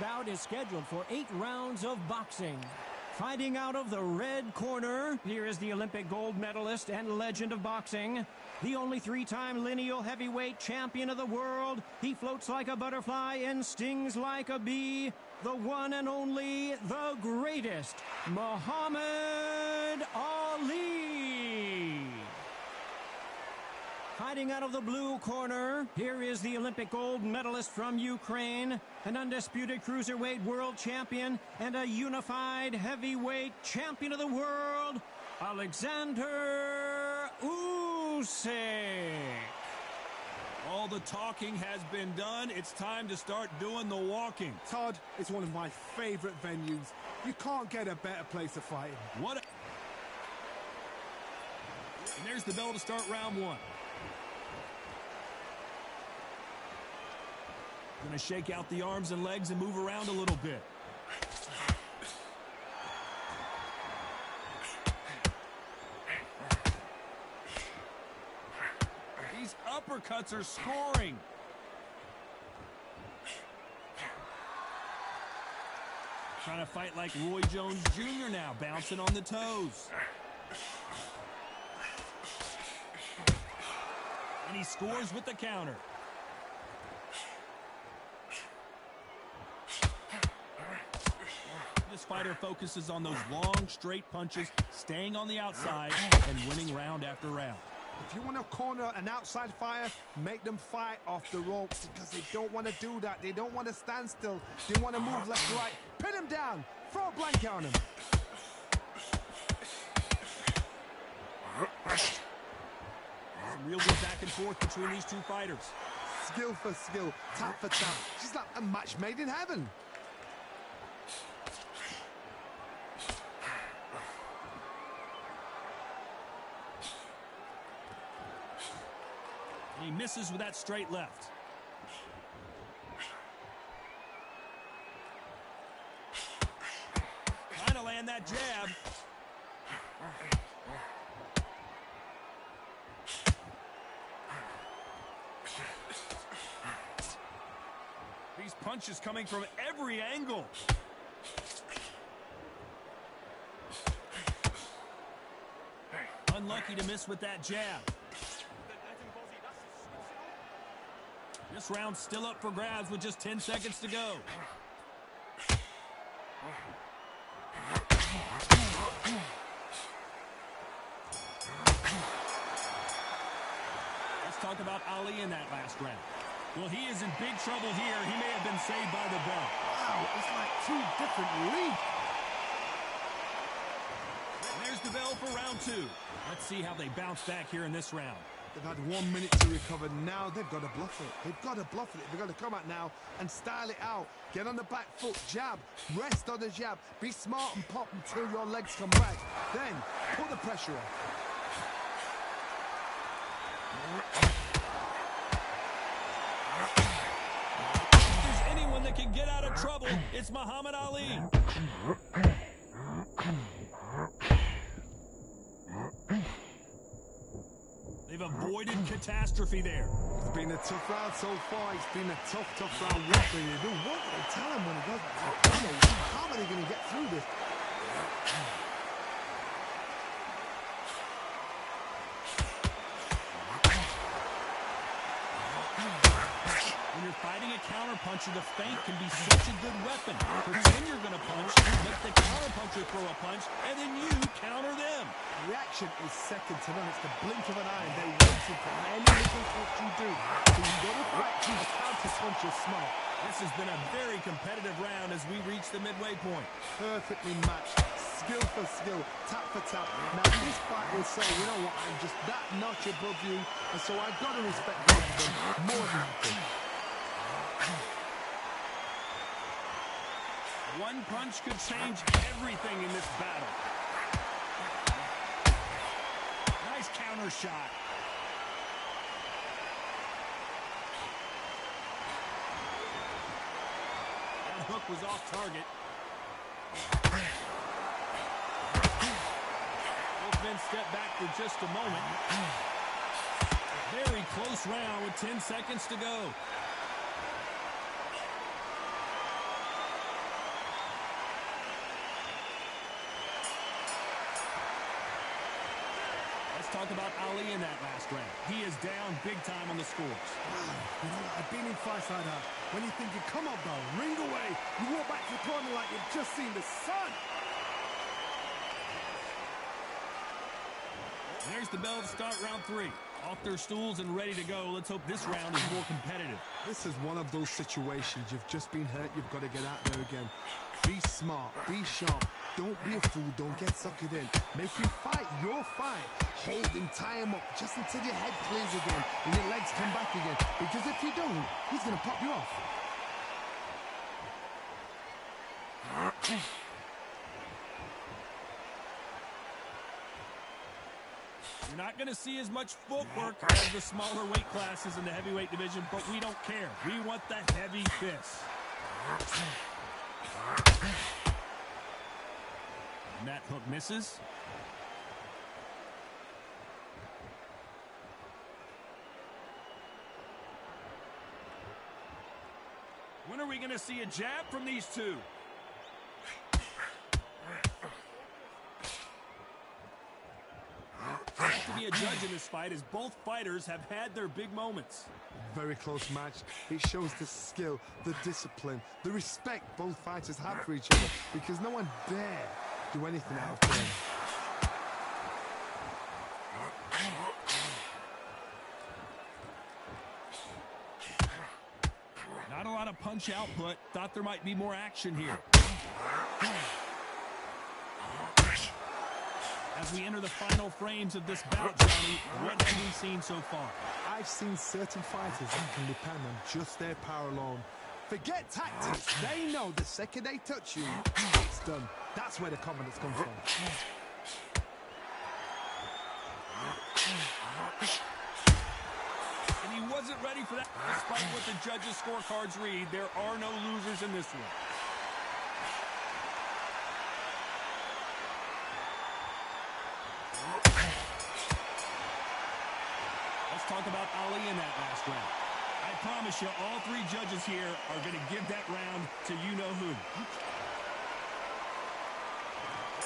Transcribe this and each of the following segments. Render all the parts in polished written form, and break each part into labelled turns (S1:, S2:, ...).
S1: Bout is scheduled for 8 rounds of boxing. Fighting out of the red corner, here is the Olympic gold medalist and legend of boxing, the only 3-time lineal heavyweight champion of the world. He floats like a butterfly and stings like a bee. The one and only, the greatest, Muhammad Ali. Fighting out of the blue corner, here is the Olympic gold medalist from Ukraine, an undisputed cruiserweight world champion, and a unified heavyweight champion of the world, Alexander Usyk.
S2: All the talking has been done. It's time to start doing the walking.
S3: Todd, it's one of my favorite venues. You can't get a better place to fight in.
S2: And there's the bell to start round 1. Gonna shake out the arms and legs and move around a little bit. These uppercuts are scoring. Trying to fight like Roy Jones Jr. now, bouncing on the toes. And he scores with the counter. This fighter focuses on those long, straight punches, staying on the outside, and winning round after round.
S3: If you want to corner an outside fighter, make them fight off the ropes, because they don't want to do that. They don't want to stand still. They want to move left to right. Pin him down. Throw a blanket on him.
S2: Some real good back and forth between these two fighters.
S3: Skill for skill, tap for tap. She's like a match made in heaven.
S2: He misses with that straight left. Trying to land that jab. These punches coming from every angle. Unlucky to miss with that jab. This round's still up for grabs with just 10 seconds to go. Let's talk about Ali in that last round. Well, he is in big trouble here. He may have been saved by the bell.
S3: Wow, it's like 2 different leagues.
S2: There's the bell for round 2. Let's see how they bounce back here in this round.
S3: They've had 1 minute to recover. Now they've got to bluff it. They've got to bluff it. They've got to come out now and style it out. Get on the back foot, jab, rest on the jab. Be smart and pop until your legs come back. Then put the pressure on.
S2: If there's anyone that can get out of trouble, it's Muhammad Ali. They've avoided catastrophe there.
S3: It's been a tough round so far. It's been a tough round. What do you do? What do they tell him when he goes? How are they going to get through this?
S2: When you're fighting a counterpuncher, the feint can be such a good weapon. Pretend you're going to punch, let the counterpuncher throw a punch, and then you counter them.
S3: Reaction is second to none. It's the blink of an eye. They're waiting for any little touch you do. So you got to practice counter punches smart.
S2: This has been a very competitive round as we reach the midway point.
S3: Perfectly matched. Skill for skill, tap for tap. Now this fight will say, you know what, I'm just that notch above you, and so I've got to respect both of them more than anything.
S2: One punch could change everything in this battle. Nice counter shot. That hook was off target. Both men step back for just a moment. Very close round with 10 seconds to go. talk about Ali in that last round. He is down big time on the scores.
S3: Wow, you know, I've been in fights like that. When you're thinking, come on, bro, ring away. You walk back to the corner like you've just seen the sun.
S2: There's the bell to start round 3. Off their stools and ready to go. Let's hope this round is more competitive.
S3: This is one of those situations. You've just been hurt. You've got to get out there again. Be smart. Be sharp. Don't be a fool. Don't get suckered in. Make him fight your fight. Hold him, tie him up just until your head clears again and your legs come back again. Because if you don't, he's going to pop you off.
S2: You're not going to see as much footwork as the smaller weight classes in the heavyweight division, but we don't care. We want the heavy fists. And that hook misses. When are we going to see a jab from these two? I have to be a judge in this fight as both fighters have had their big moments.
S3: Very close match. It shows the skill, the discipline, the respect both fighters have for each other because no one dare do anything out of turn.
S2: Not a lot of punch output. Thought there might be more action here. As we enter the final frames of this bout, Johnny, what have we seen so far?
S3: I've seen certain fighters that can depend on just their power alone. Forget tactics. They know the second they touch you, it's done. That's where the confidence comes from.
S2: And he wasn't ready for that. Despite what the judges' scorecards read, there are no losers in this one. Let's talk about Ali in that last round. I promise you, all three judges here are going to give that round to you-know-who.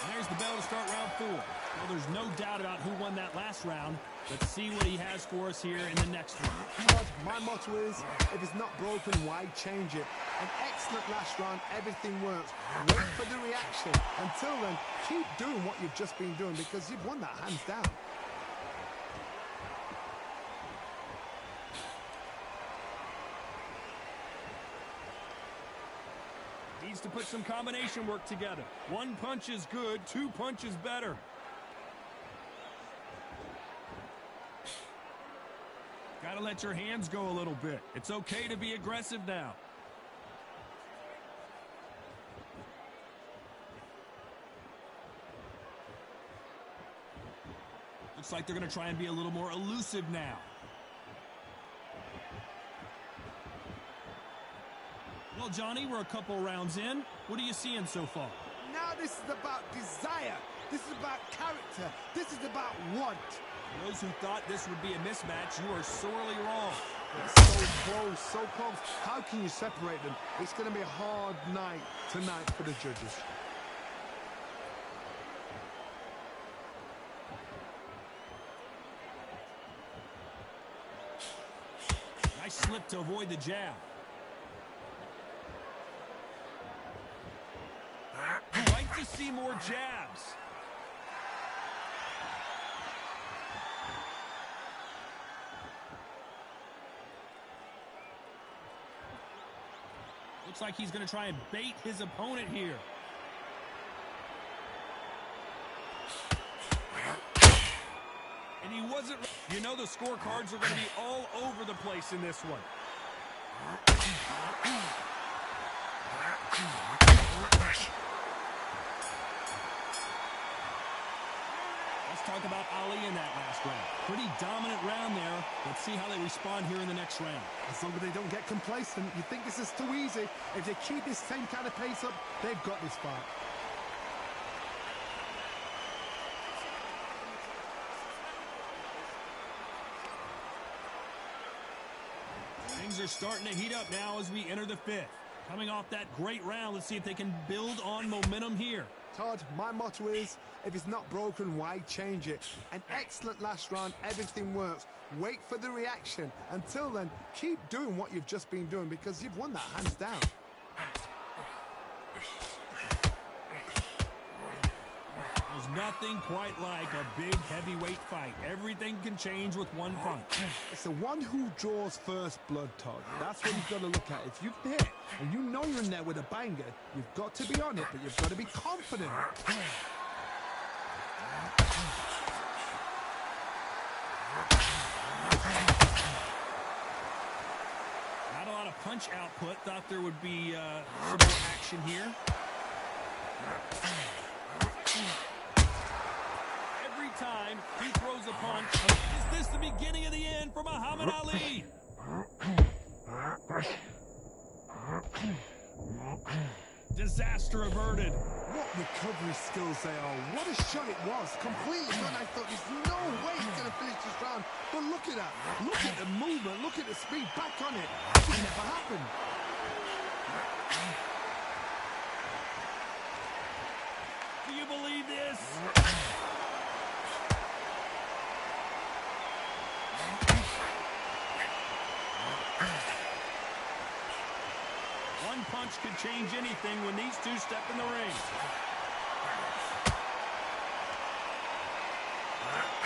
S2: And there's the bell to start round 4. Well, there's no doubt about who won that last round. Let's see what he has for us here in the next one.
S3: My motto is, if it's not broken, why change it? An excellent last round, everything works. Wait for the reaction. Until then, keep doing what you've just been doing because you've won that hands down.
S2: Needs to put some combination work together. One punch is good, 2 punches better. Gotta let your hands go a little bit. It's okay to be aggressive now. Looks like they're gonna try and be a little more elusive now. Well, Johnny, we're a couple rounds in. What are you seeing so far?
S3: Now this is about desire. This is about character. This is about want.
S2: Those who thought this would be a mismatch, you are sorely wrong.
S3: It's so close, so close. How can you separate them? It's going to be a hard night tonight for the judges.
S2: Nice slip to avoid the jab. You'd like to see more jabs. Looks like he's going to try and bait his opponent here. And he wasn't. You know the scorecards are going to be all over the place in this one. Let's talk about Ali in that last round. Pretty dominant round there. Let's see how they respond here in the next round.
S3: As long as they don't get complacent, you think this is too easy. If they keep this same kind of pace up, they've got this fight.
S2: Things are starting to heat up now as we enter the 5th. Coming off that great round, let's see if they can build on momentum here.
S3: Todd, my motto is, if it's not broken, why change it? An excellent last round, everything works. Wait for the reaction. Until then, keep doing what you've just been doing because you've won that hands down.
S2: There's nothing quite like a big heavyweight fight. Everything can change with one punch.
S3: It's the one who draws first blood, Todd. That's what you've got to look at. If you can hit and you know you're in there with a banger, you've got to be on it, but you've got to be confident.
S2: Not a lot of punch output. Thought there would be some more action here. Every time he throws a punch, is this the beginning of the end for Muhammad Ali? Disaster averted.
S3: What recovery skills they are. What a shot it was. Completely done. I thought there's no way he's going to finish this round. But look at that. Look at the movement. Look at the speed. Back on it. It never happened.
S2: Do you believe this? One punch could change anything when these two step in the ring.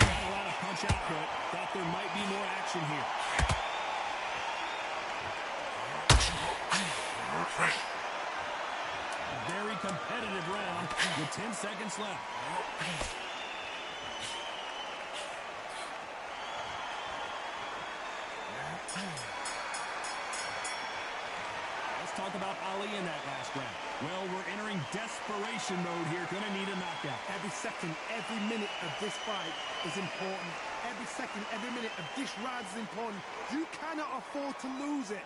S2: Not a lot of punch output. Thought there might be more action here. A very competitive round with 10 seconds left. Let's talk about Ali in that last round. Well, we're entering desperation mode here. Gonna need a knockout.
S3: Every second, every minute of this fight is important. Every second, every minute of this round is important. You cannot afford to lose it.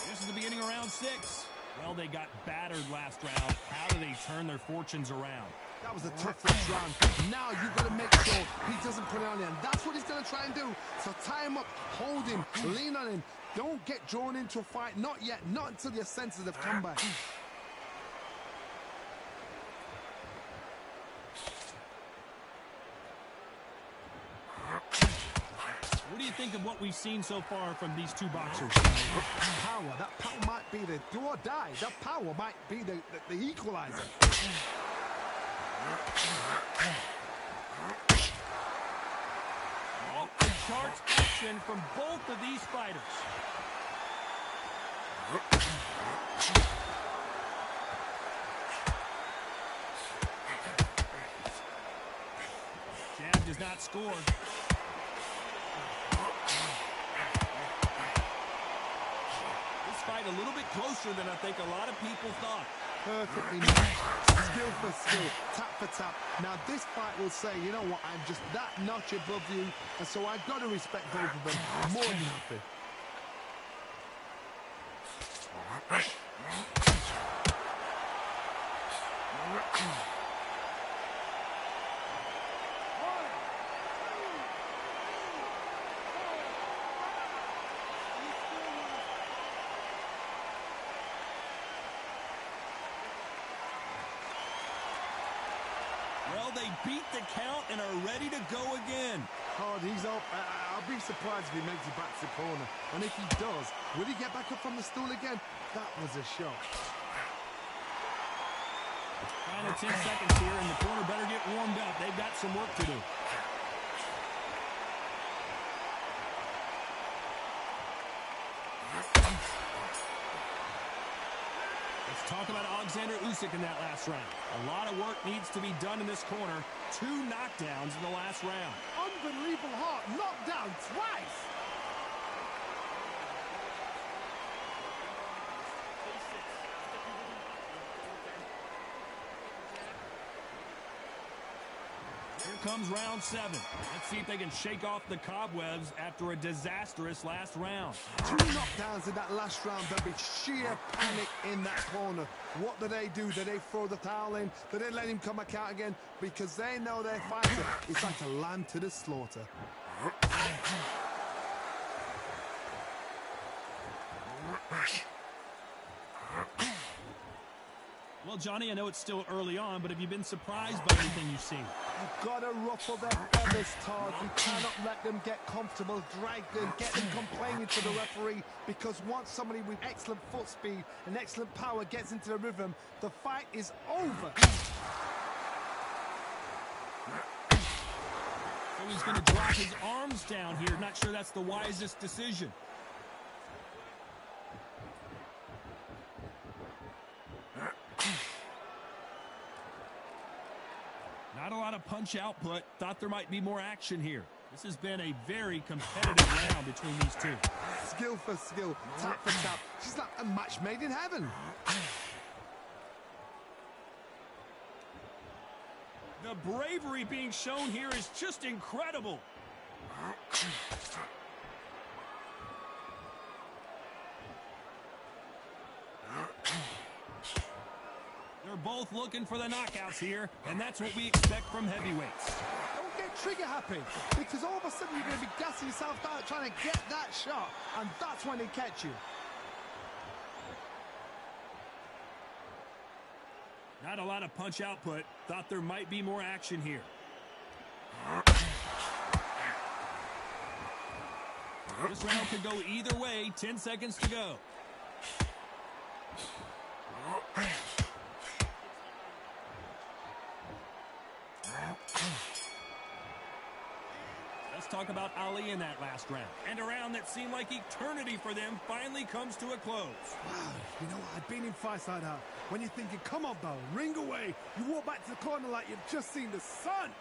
S2: This is the beginning of round 6. Well, they got battered last round. How do they turn their fortunes around?
S3: That was a tough last round. Now you've got to make sure he doesn't put it on him. That's what he's going to try and do. So tie him up, hold him, lean on him. Don't get drawn into a fight. Not yet. Not until your senses have come back.
S2: What do you think of what we've seen so far from these two boxers?
S3: Power. That power might be the do or die. That power might be the equalizer.
S2: Off the charts action from both of these fighters. Jab does not score. This fight a little bit closer than I think a lot of people thought.
S3: Perfectly matched. Skill for skill, tap for tap. Now this fight will say, you know what, I'm just that notch above you, and so I've got to respect both of them. More than happy.
S2: Well, they beat the count and are ready to go again.
S3: Todd, he's up. I'll be surprised if he makes it back to the corner. And if he does, will he get back up from the stool again? That was a shot.
S2: Final 10 seconds here, and the corner better get warmed up. They've got some work to do. Let's talk about Alexander Usyk in that last round. A lot of work needs to be done in this corner. 2 knockdowns in the last round.
S3: Unbelievable heart, knocked down twice.
S2: Here comes round 7. Let's see if they can shake off the cobwebs after a disastrous last round.
S3: 2 knockdowns in that last round. There'll be sheer panic in that corner. What do? Do they throw the towel in? Do they let him come back out again? Because they know their fighter is like a lamb to the slaughter.
S2: Well, Johnny, I know it's still early on, but have you been surprised by anything you've seen?
S3: You've got to ruffle their feathers, Todd. You cannot let them get comfortable, drag them, get them complaining to the referee, because once somebody with excellent foot speed and excellent power gets into the rhythm, the fight is over.
S2: So he's going to drop his arms down here. Not sure that's the wisest decision. Not a lot of punch output. Thought there might be more action here. This has been a very competitive round between these two.
S3: Skill for skill, tap for tap. She's like a match made in heaven.
S2: The bravery being shown here is just incredible. They're both looking for the knockouts here, and that's what we expect from heavyweights.
S3: Don't get trigger happy, because all of a sudden you're going to be gassing yourself out trying to get that shot, and that's when they catch you.
S2: Not a lot of punch output. Thought there might be more action here. This round could go either way. 10 seconds to go. Let's talk about Ali in that last round. And a round that seemed like eternity for them finally comes to a close.
S3: Wow, you know what? I've been in fights like that. When you're thinking, come on, Bell, ring away. You walk back to the corner like you've just seen the sun.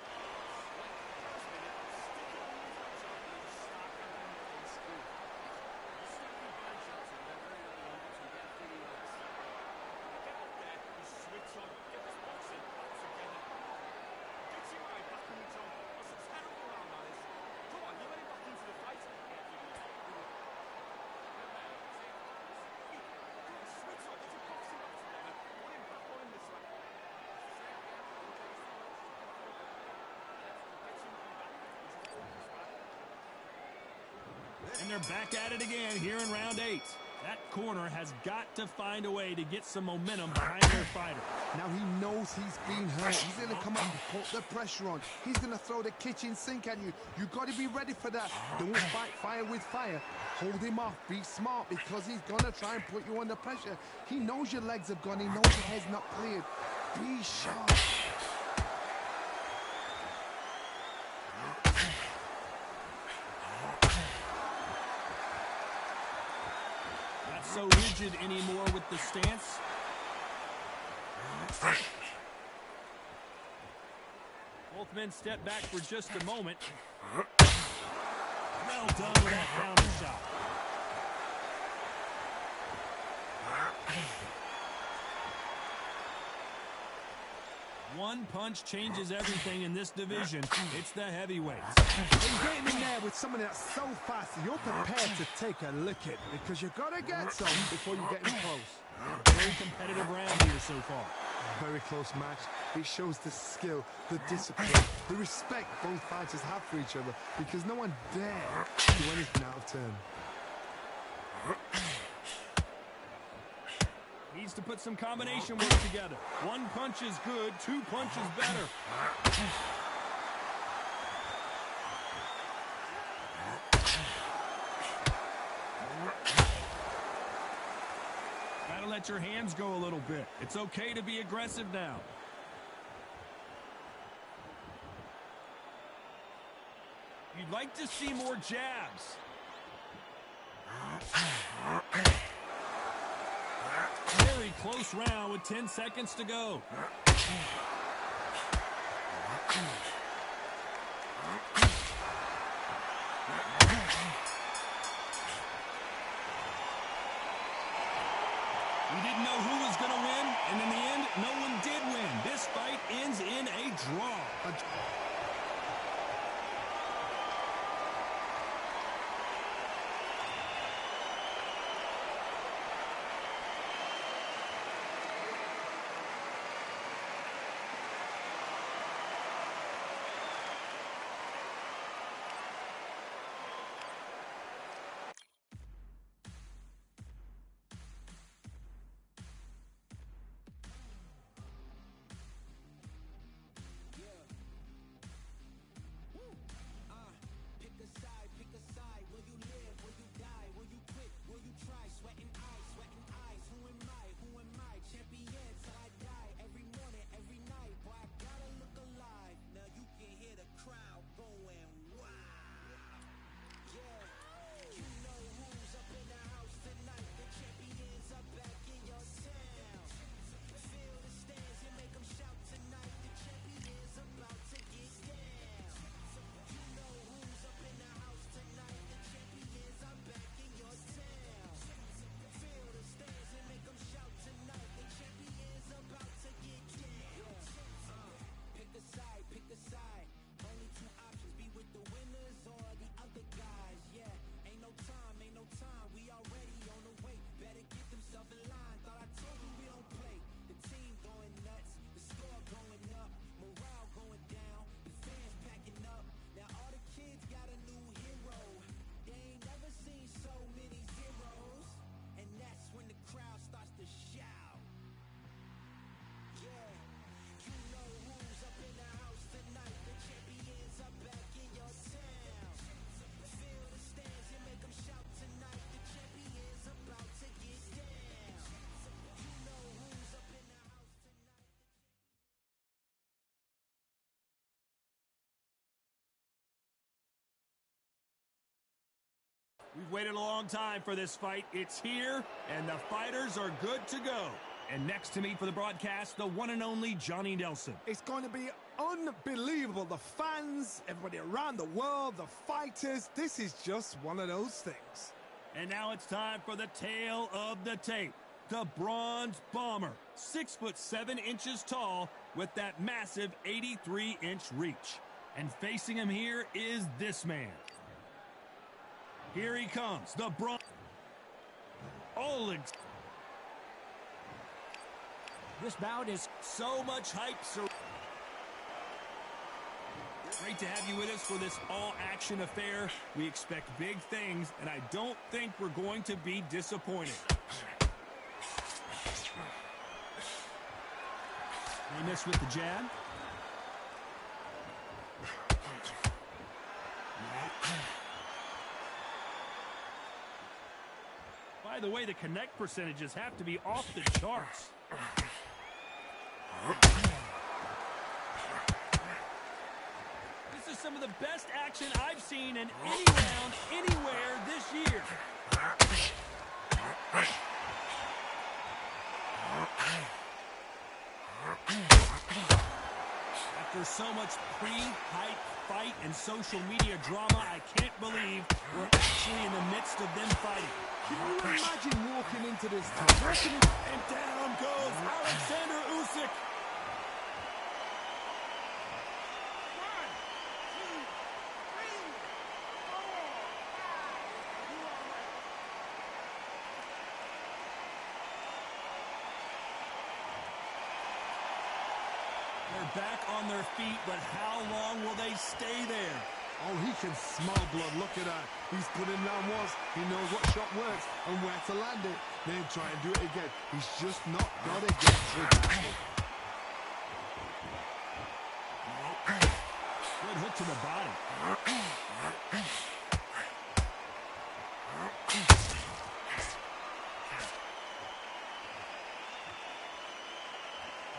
S2: And they're back at it again here in round 8. That corner has got to find a way to get some momentum behind their fighter.
S3: Now he knows he's been hurt. He's going to come up and put the pressure on. He's going to throw the kitchen sink at you. You've got to be ready for that. Don't fight fire with fire. Hold him off. Be smart, because he's going to try and put you under pressure. He knows your legs have gone. He knows your head's not cleared. Be sharp.
S2: So rigid anymore with the stance. Both men step back for just a moment. Well done with that counter shot. One punch changes everything in this division. It's the heavyweights.
S3: You're getting in there with someone that's so fast, you're prepared to take a licking, because you've got to get some before you get in close.
S2: Very competitive round here so far.
S3: Very close match. It shows the skill, the discipline, the respect both fighters have for each other, because no one dare do anything out of turn.
S2: Needs to put some combination work together. One punch is good, 2 punches better. Gotta let your hands go a little bit. It's okay to be aggressive now. You'd like to see more jabs. Very close round with 10 seconds to go. We didn't know who was going to win, and in the end, no one did win. This fight ends in a draw. We've waited a long time for this fight. It's here, and the fighters are good to go. And next to me for the broadcast, the one and only Johnny Nelson.
S3: It's going to be unbelievable. The fans, everybody around the world, the fighters. This is just one of those things.
S2: And now it's time for the tale of the tape. The Bronze Bomber, 6'7" tall with that massive 83-inch reach. And facing him here is this man. Here he comes, the Bronze Oleg.
S1: This bout is
S2: So much hype. Great to have you with us for this all-action affair. We expect big things, and I don't think we're going to be disappointed. They miss with the jab. By the way, the connect percentages have to be off the charts. This is some of the best action I've seen in any round, anywhere this year. After so much pre-hype fight and social media drama, I can't believe we're actually in the midst of them fighting.
S3: Can you imagine walking into this time?
S2: And down goes Alexander Usyk. They're back on their feet, but how long will they stay there?
S3: Oh, he can smell blood. Look at that. He's put in round once. He knows what shot works and where to land it. Then try and do it again. He's just not got to get to that.
S2: Good hook to the body.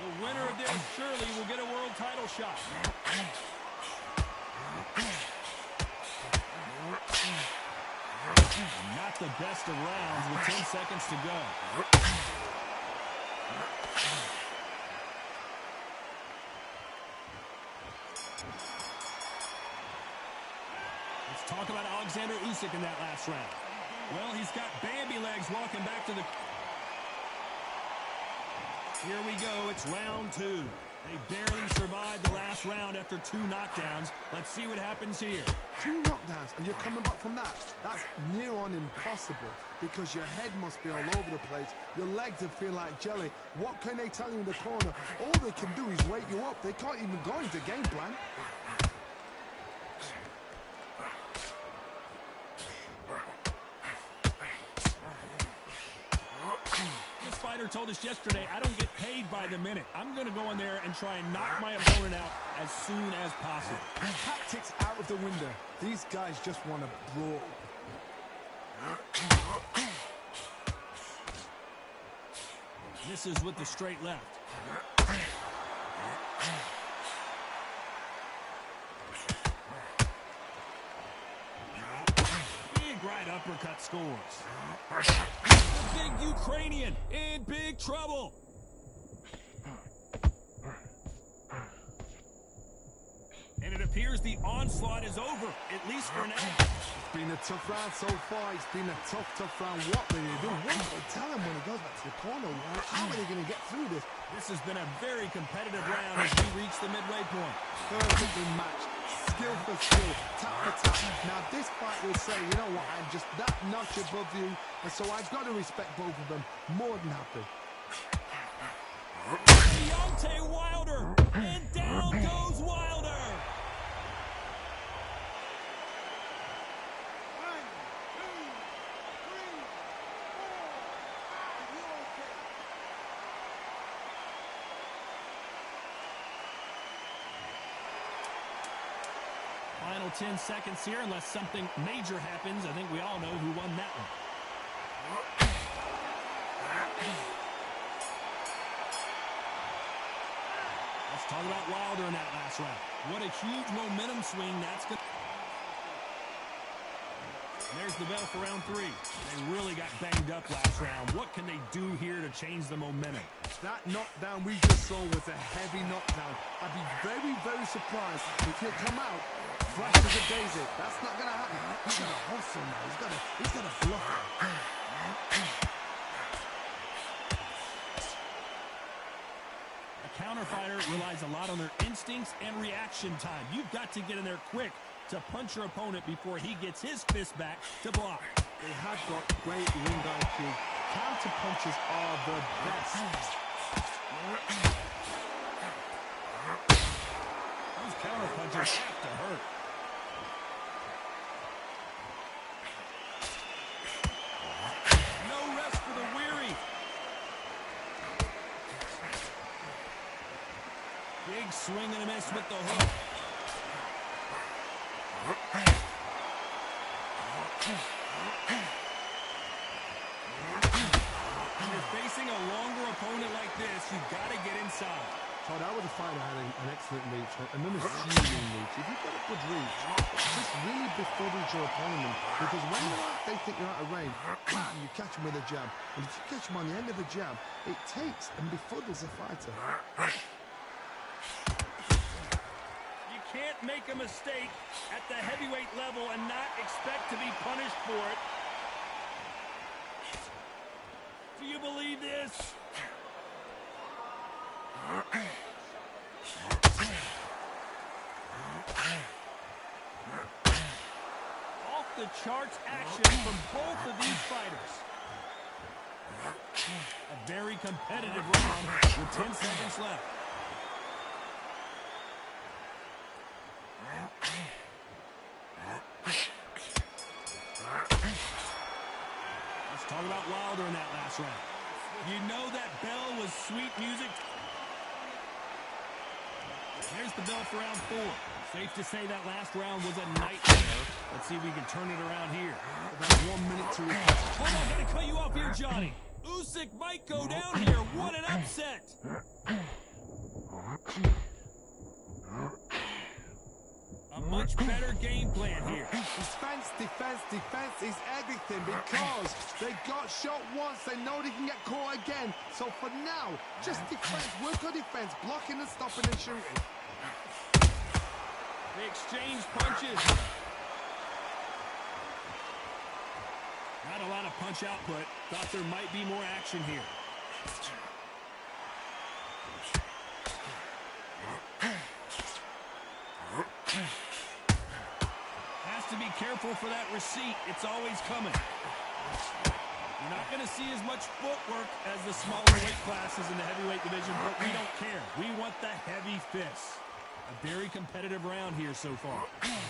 S2: The winner of this surely will get a world title shot. Not the best of rounds with 10 seconds to go. Let's talk about Alexander Usyk in that last round. Well, he's got Bambi legs walking back to the... Here we go. It's round two. They barely survived the last round after 2 knockdowns. Let's see what happens here.
S3: 2 knockdowns and you're coming back from that. That's near on impossible because your head must be all over the place. Your legs will feel like jelly. What can they tell you in the corner? All they can do is wake you up. They can't even go into game plan.
S2: Told us yesterday, I don't get paid by the minute. I'm going to go in there and try and knock my opponent out as soon as possible.
S3: Tactics out of the window. These guys just want to brawl.
S2: Misses with the straight left. Big right uppercut scores. The big Ukrainian in big trouble. And it appears the onslaught is over, at least for now.
S3: It's been a tough round so far. It's been a tough round. What will they do? What will they tell him when he goes back to the corner? How are they going to get through this?
S2: This has been a very competitive round as we reach the midway point.
S3: Perfectly matched. Skill for skill. Tap for tap. Now this fight will say, you know what, I'm just that notch above you. And so I've got to respect both of them. More than happy.
S2: Deontay Wilder. And down goes Wilder. Final 10 seconds here, unless something major happens. I think we all know who won that one. Let's talk about Wilder in that last round. What a huge momentum swing that's going to... There's the bell for round 3. They really got banged up last round. What can they do here to change the momentum?
S3: That knockdown we just saw was a heavy knockdown. I'd be very, very surprised if he'll come out fresh as a daisy. That's not going to happen. He's got to hustle now. He's got to bluff it.
S2: A counter fighter relies a lot on their instincts and reaction time. You've got to get in there quick to punch your opponent before he gets his fist back to block.
S3: They have got great ring IQ. Counter punches are the best.
S2: Those counter punches have to hurt. No rest for the weary. Big swing and a miss with the hook. When you're facing a longer opponent like this, you've got to get inside.
S3: Todd, I would have fighter had an excellent reach, an unassuming reach. If you've got a good reach, just really befuddles your opponent. Because when they think you're out of range, you catch them with a jab. And if you catch them on the end of a jab, it takes and befuddles a fighter.
S2: You can't make a mistake at the heavyweight level and not expect to be punished for it. Do you believe this? Off the charts action from both of these fighters. A very competitive round with 10 seconds left. Let's talk about Wilder in that last round. You know that bell was sweet music. There's the bell for round 4. Safe to say that last round was a nightmare. Let's see if we can turn it around here.
S3: About 1 minute to recover.
S2: Hold on, gotta cut you off here, Johnny. Usyk might go down here. What an upset. A much better game plan here.
S3: Defense, defense, defense is everything because they got shot once. They know they can get caught again. So for now, just defense, work on defense, blocking and stopping and shooting.
S2: They exchange punches. Not a lot of punch output. Thought there might be more action here. Has to be careful for that receipt. It's always coming. You're not going to see as much footwork as the smaller weight classes in the heavyweight division, but we don't care. We want the heavy fists. A very competitive round here so far.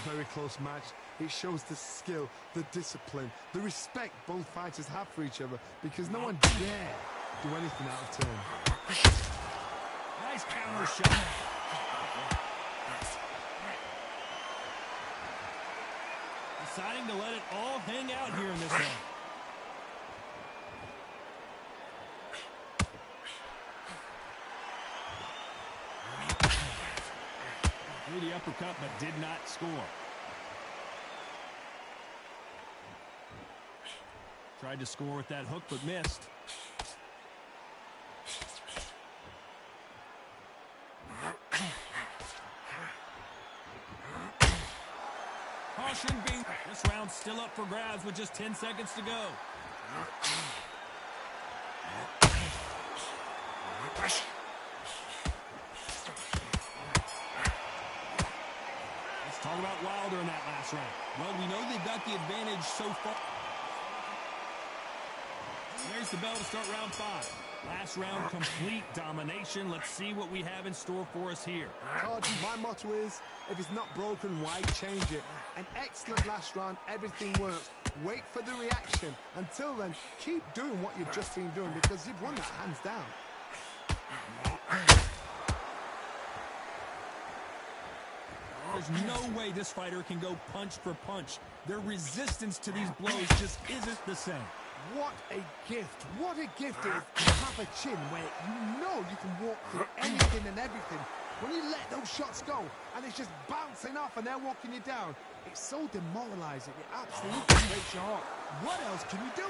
S3: Very close match. It shows the skill, the discipline, the respect both fighters have for each other because no one dare do anything out of turn.
S2: Nice counter shot. Deciding to let it all hang out here in this round. Threw the uppercut, but did not score. Tried to score with that hook, but missed. Caution being... This round's still up for grabs with just 10 seconds to go. Let's talk about Wilder in that last round. Well, we know they've got the advantage so far. There's the bell to start round 5. Last round, complete domination. Let's see what we have in store for us here.
S3: Todd, my motto is, if it's not broken, why change it? An excellent last round, everything works. Wait for the reaction. Until then, keep doing what you've just been doing because you've won that hands down.
S2: There's no way this fighter can go punch for punch. Their resistance to these blows just isn't the same.
S3: What a gift. What a gift it is to have a chin where you know you can walk through anything and everything. When you let those shots go and it's just bouncing off and they're walking you down, It's so demoralizing. It absolutely breaks your heart. What else can you do?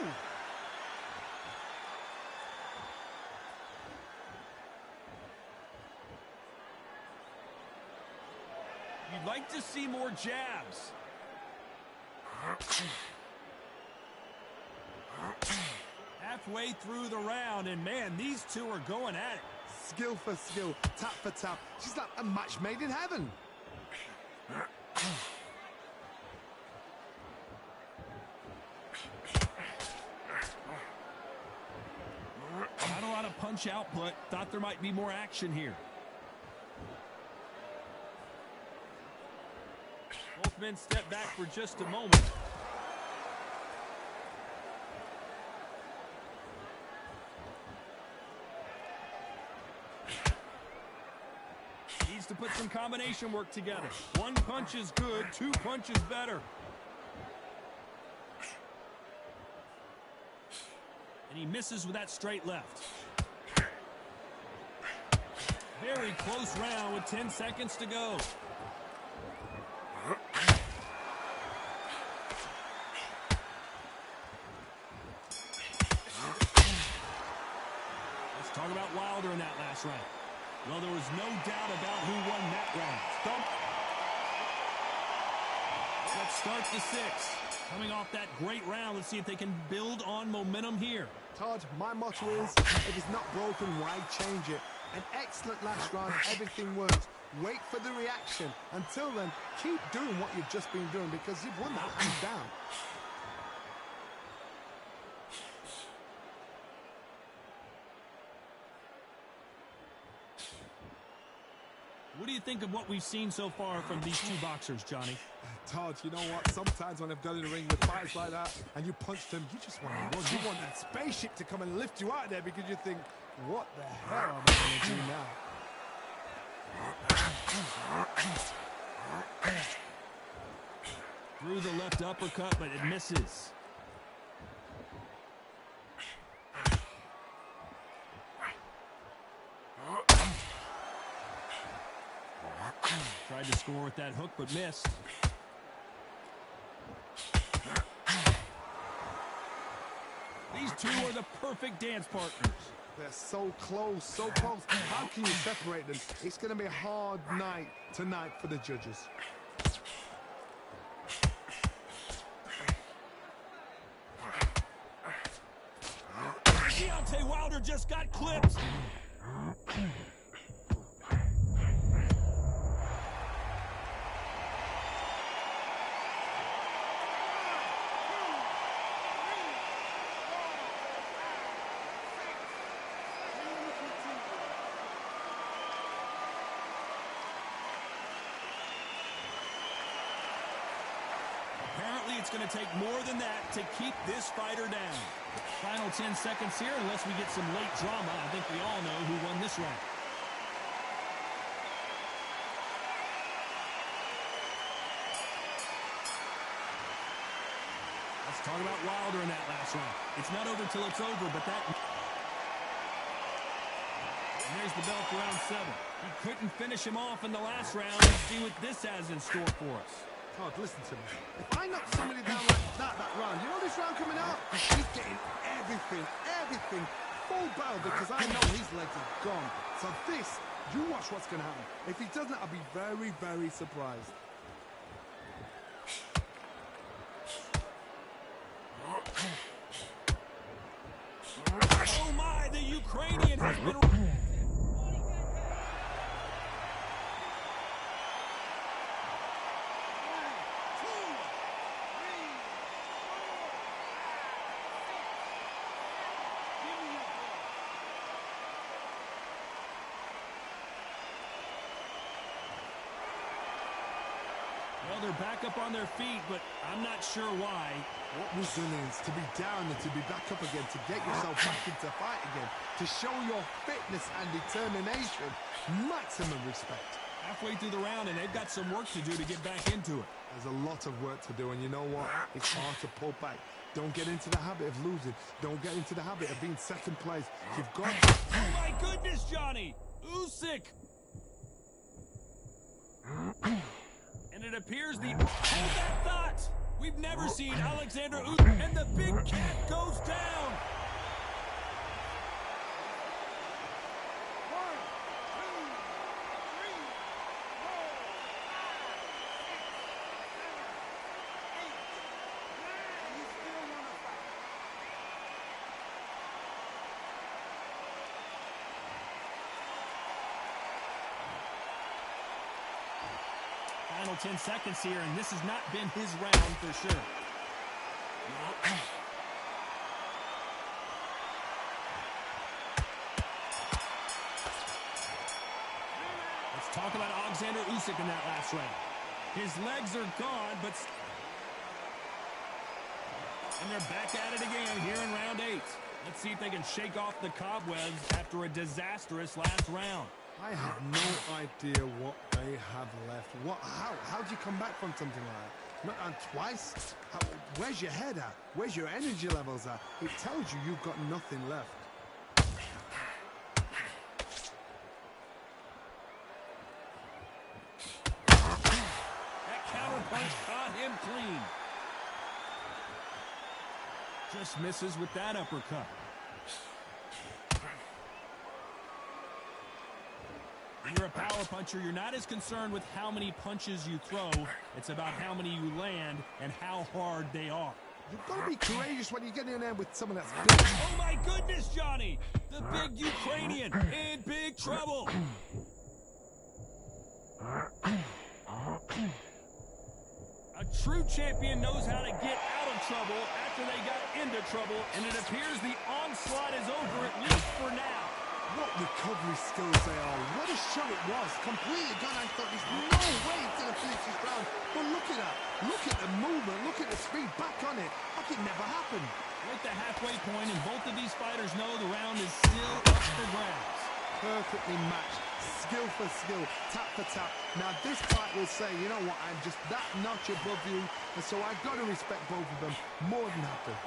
S2: You'd like to see more jabs. Halfway through the round, and man, these two are going at it.
S3: Skill for skill, tap for tap. She's like a match made in heaven.
S2: Not a lot of punch output. Thought there might be more action here. Both men step back for just a moment. Needs to put some combination work together. One punch is good, two punches better. And he misses with that straight left. Very close round with 10 seconds to go. Let's talk about Wilder in that last round. Well, there was no doubt about who won that round. Thump. Let's start the sixth. Coming off that great round, let's see if they can build on momentum here.
S3: Todd, my motto is, if it's not broken, why change it? An excellent last round, everything works. Wait for the reaction. Until then, keep doing what you've just been doing because you've won that hands down.
S2: What do you think of what we've seen so far from these two boxers, Johnny?
S3: Todd, you know what? Sometimes when I've got in the ring with fights like that and you punch them, you just want to run. You want that spaceship to come and lift you out there because you think, what the hell am I going to do now?
S2: Threw the left uppercut, but it misses. Tried to score with that hook, but missed. These two are the perfect dance partners.
S3: They're so close, so close. How can you separate them? It's going to be a hard night tonight for the judges.
S2: Deontay Wilder just got clipped. Apparently, it's going to take more than that to keep this fighter down. Final 10 seconds here, unless we get some late drama. I think we all know who won this round. Let's talk about Wilder in that last round. It's not over till it's over, but that... And there's the bell for round 7. He couldn't finish him off in the last round. Let's see what this has in store for us.
S3: Todd, listen to me. If I knock somebody down like that round, you know this round coming out? He's getting everything full barrel because I know his legs are gone. So this, you watch what's going to happen. If he doesn't, I'll be very, very surprised.
S2: Oh my, the Ukrainian has been... Well, they're back up on their feet, but I'm not sure why.
S3: What resilience to be down and to be back up again, to get yourself back into fight again, to show your fitness and determination. Maximum respect.
S2: Halfway through the round, and they've got some work to do to get back into it.
S3: There's a lot of work to do, and you know what? It's hard to pull back. Don't get into the habit of losing. Don't get into the habit of being second place. You've got to...
S2: Oh, my goodness, Johnny! Usyk! And And it appears the... Hold that thought! We've never seen Alexander Usyk, and the big cat goes down! Final 10 seconds here, and this has not been his round for sure. Let's talk about Alexander Usyk in that last round. His legs are gone, but... And they're back at it again here in round 8. Let's see if they can shake off the cobwebs after a disastrous last round.
S3: I have no idea what they have left. How do you come back from something like that? And twice? Where's your head at? Where's your energy levels at? It tells you you've got nothing left.
S2: That counter punch caught him clean. Just misses with that uppercut. When you're a power puncher, you're not as concerned with how many punches you throw. It's about how many you land and how hard they are.
S3: You've got to be courageous when you get in there with someone that's big.
S2: Oh my goodness, Johnny! The big Ukrainian in big trouble. A true champion knows how to get out of trouble after they got into trouble, and it appears the onslaught is over, at least for now.
S3: What recovery skills they are. What a shot it was. Completely gone. I thought there's no way it's going to finish this round. But look at that. Look at the movement. Look at the speed. Back on it. Like it never happened.
S2: We're at the halfway point, and both of these fighters know the round is still up for grabs.
S3: Perfectly matched. Skill for skill. Tap for tap. Now this fight will say, you know what, I'm just that notch above you. And so I've got to respect both of them. More than happy.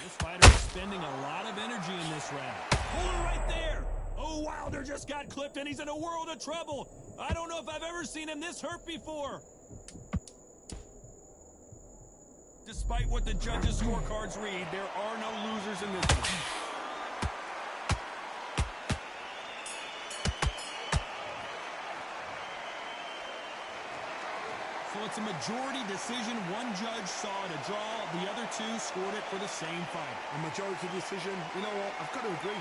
S2: This fighter is spending a lot of energy in this round. Hold it right there. Oh, Wilder just got clipped, and he's in a world of trouble. I don't know if I've ever seen him this hurt before. Despite what the judges' scorecards read, there are no losers in this one. So it's a majority decision. One judge saw it a draw. The other two scored it for the same fight.
S3: A majority decision. You know what? I've got to agree.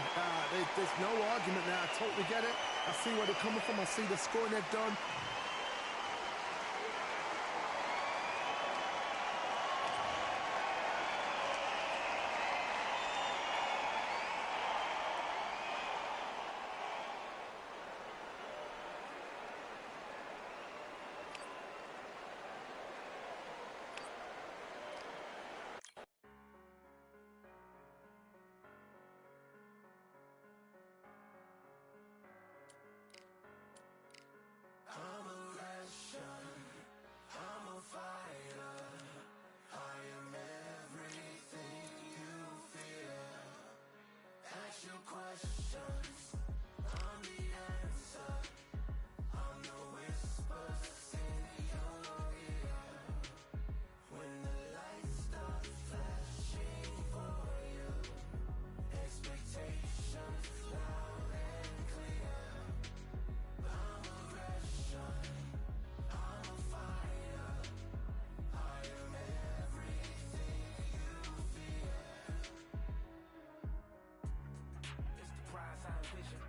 S3: There's no argument there. I totally get it. I see where they're coming from. I see the scoring they've done.
S4: Vision.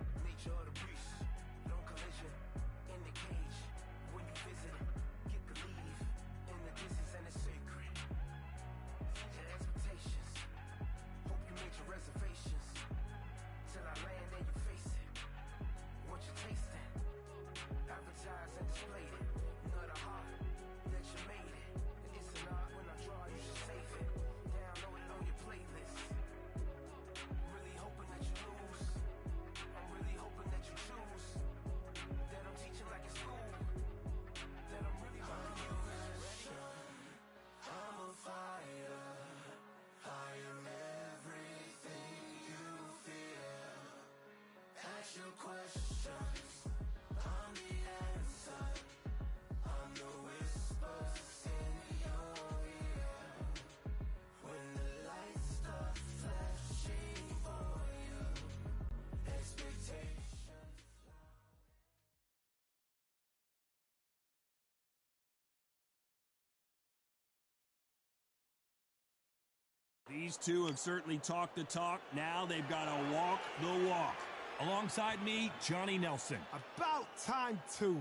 S2: These two have certainly talked the talk. Now they've got to walk the walk. Alongside me, Johnny Nelson.
S3: About time, too.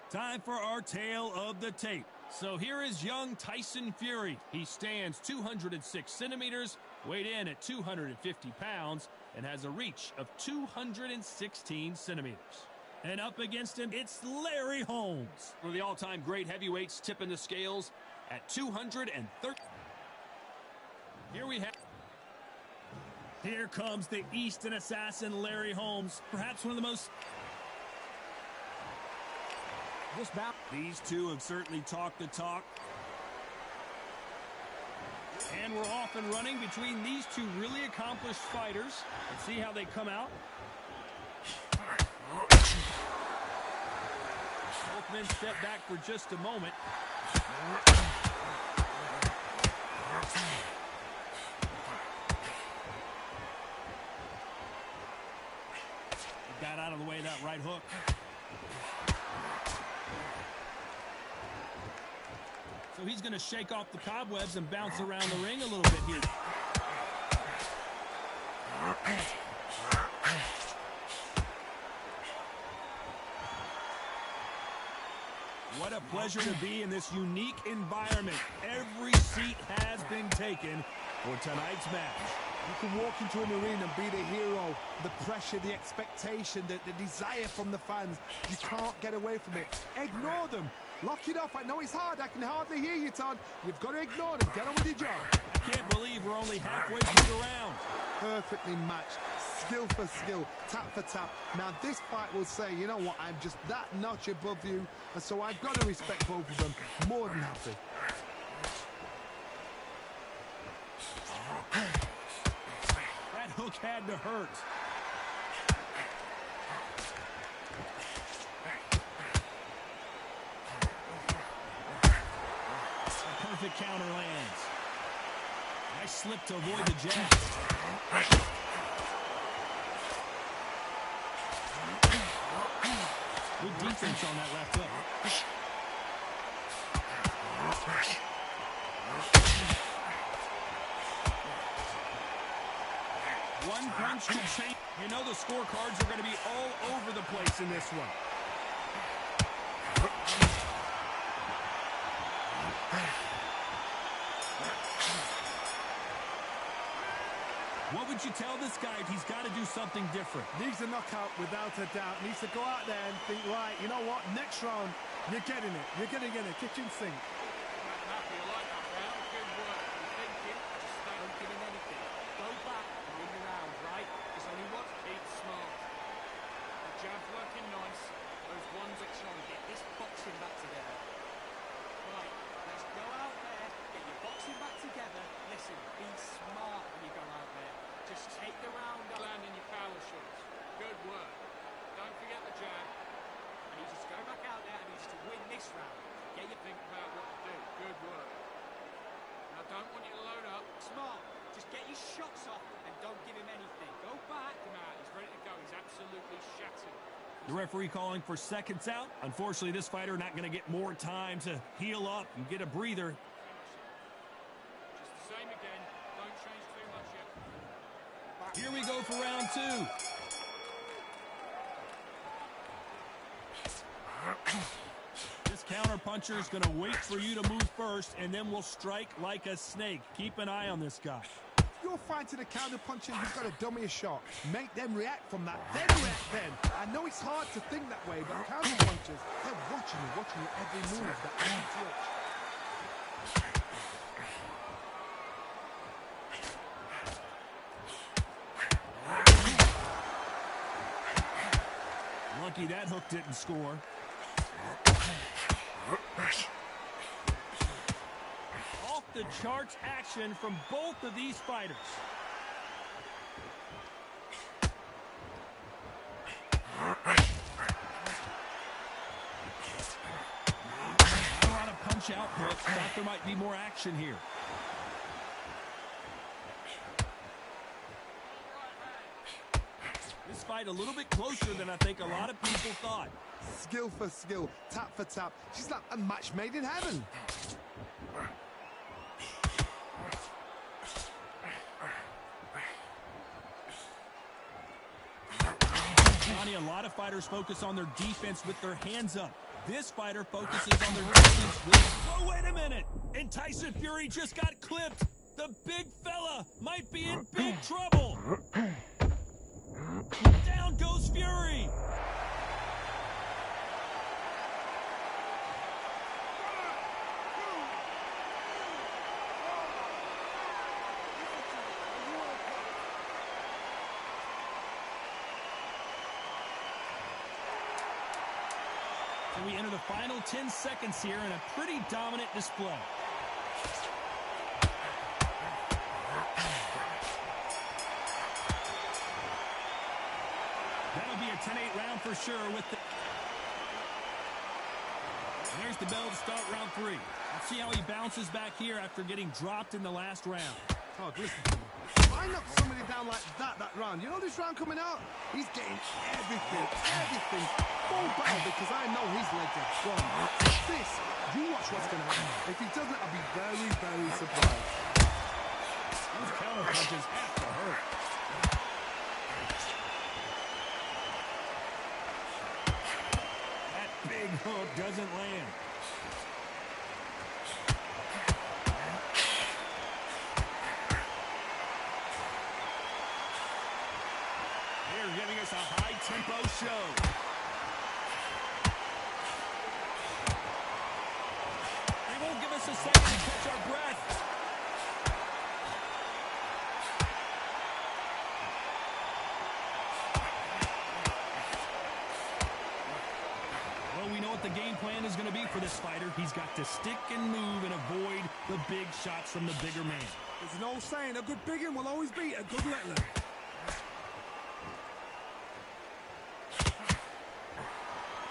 S2: Time for our tale of the tape. So here is young Tyson Fury. He stands 206 centimeters, weighed in at 250 pounds, and has a reach of 216 centimeters. And up against him, it's Larry Holmes. One of the all-time great heavyweights tipping the scales at 230. Here comes the Eastern assassin, Larry Holmes. Perhaps one of the most... These two have certainly talked the talk. And we're off and running between these two really accomplished fighters. Let's see how they come out. Both men step back for just a moment. Got out of the way of that right hook. So he's going to shake off the cobwebs and bounce around the ring a little bit here. What a pleasure to be in this unique environment. Every seat has been taken for tonight's match.
S3: You can walk into an arena and be the hero. The pressure, the expectation, the desire from the fans. You can't get away from it. Ignore them. Lock it off. I know it's hard. I can hardly hear you, Todd. You've got to ignore them. Get on with your job.
S2: I can't believe we're only halfway through the round.
S3: Perfectly matched. Skill for skill. Tap for tap. Now, this fight will say, you know what, I'm just that notch above you. And so I've got to respect both of them. More than happy.
S2: That hook had to hurt. A perfect counter lands. Nice slip to avoid the jab. Good defense on that left hook. One punch could change. You know the scorecards are going to be all over the place in this one. What would you tell this guy if he's got to do something different?
S3: Needs a knockout without a doubt. Needs to go out there and think, right, you know what, next round, you're getting it. You're going to get a kitchen sink.
S4: Happy, I like that round. Good work. You're thinking, just don't give him anything. Go back and win the round, right? There's only one. Keep smart. The jab's working nice. Those ones are trying to get this boxing back together. Right, let's go out there, get your boxing back together. Listen, be smart when you go out there. Just take the round up. Landing your power shots. Good work. Don't forget the jab. And he just go back out there and needs to win this round. Get your think about what to do. Good work. Now don't want you to load up. Smart. Just get your shots off and don't give him anything. Go back. Come out. He's ready to go. He's absolutely shattered.
S2: The referee calling for seconds out. Unfortunately, this fighter not going to get more time to heal up and get a breather.
S4: Just the same again. Don't change too much yet.
S2: Here we go for round two. This counter puncher is going to wait for you to move first, and then will strike like a snake. Keep an eye on this guy.
S3: You're fighting a counter puncher, you've got to dummy a shot. Make them react from that, then react then. I know it's hard to think that way, but counter punchers, they're watching you every move, that every twitch.
S2: Lucky that hook didn't score. Off the charts action from both of these fighters. there might be more action here. This fight a little bit closer than I think a lot of people thought.
S3: Skill for skill, tap for tap. She's like a match made in heaven.
S2: Johnny, a lot of fighters focus on their defense with their hands up. This fighter focuses on their defense with... Oh, wait a minute! And Tyson Fury just got clipped! The big fella might be in big trouble! Down goes Fury! So we enter the final 10 seconds here in a pretty dominant display. That'll be a 10-8 round for sure with the... And there's the bell to start round 3. Let's see how he bounces back here after getting dropped in the last round.
S3: Oh, listen to me. If I knock somebody down like that round, you know this round coming out? He's getting everything full battle because I know his legs are gone. This, you watch what's going to happen. If he doesn't, I'll be very, very surprised.
S2: Those counter punches have to hurt. That big hook doesn't land. They're giving us a high-tempo show. They won't give us a second to catch our breath. Well, we know what the game plan is going to be for this fighter. He's got to stick and move and avoid the big shots from the bigger man.
S3: There's an old saying, a good big one will always beat a good littler.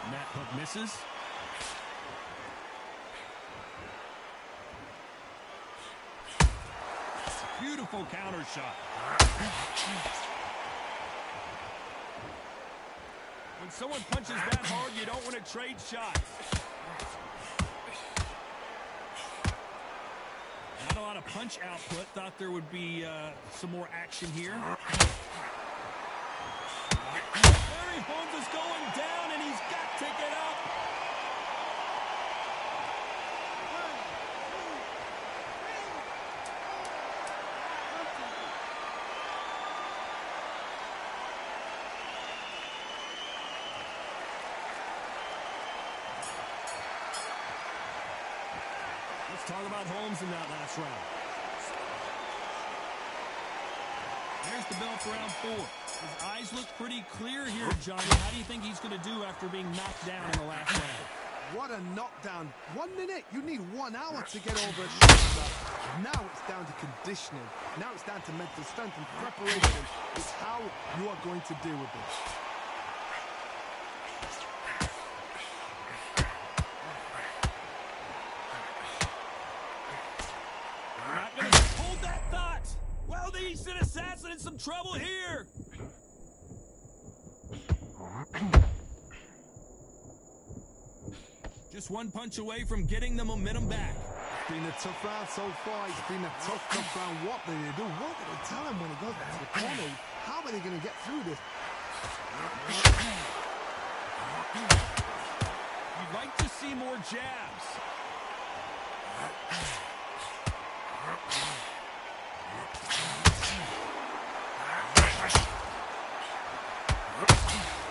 S2: And that hook misses. Beautiful counter shot. When someone punches that hard, you don't want to trade shots. Not a lot of punch output. Thought there would be some more action here. Barry Bones is going down, and he's got to get up. Let's talk about Holmes in that last round. There's the bell for round 4. His eyes look pretty clear here, Johnny. How do you think he's going to do after being knocked down in the last round?
S3: What a knockdown. 1 minute, you need 1 hour to get over a shot. Now it's down to conditioning. Now it's down to mental strength and preparation. It's how you are going to deal with this.
S2: Not going to hold that thought. Well, the Eastern Assassin in some trouble here. Just 1 punch away from getting the momentum back.
S3: It's been a tough round so far. It's been a tough round. What do they do? What do they tell him when he goes back to the corner? How are they going to get through this?
S2: You'd like to see more jabs.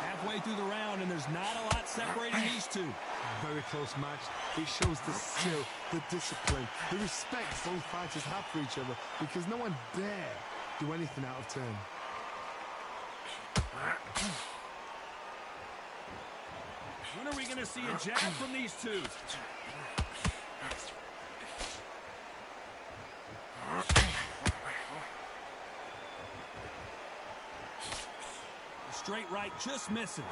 S2: Halfway through the round, and there's not a lot separating these two.
S3: Very close match. It shows the skill, the discipline, the respect both fighters have for each other because no one dare do anything out of turn.
S2: When are we going to see a jab from these two? The straight right just misses.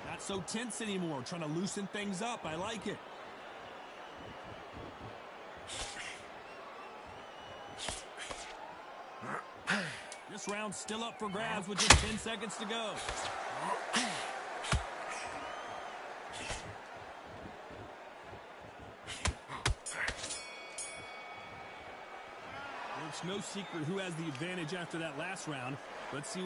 S2: Not so tense anymore, trying to loosen things up. I like it. This round's still up for grabs with just 10 seconds to go. It's no secret who has the advantage after that last round. Let's see.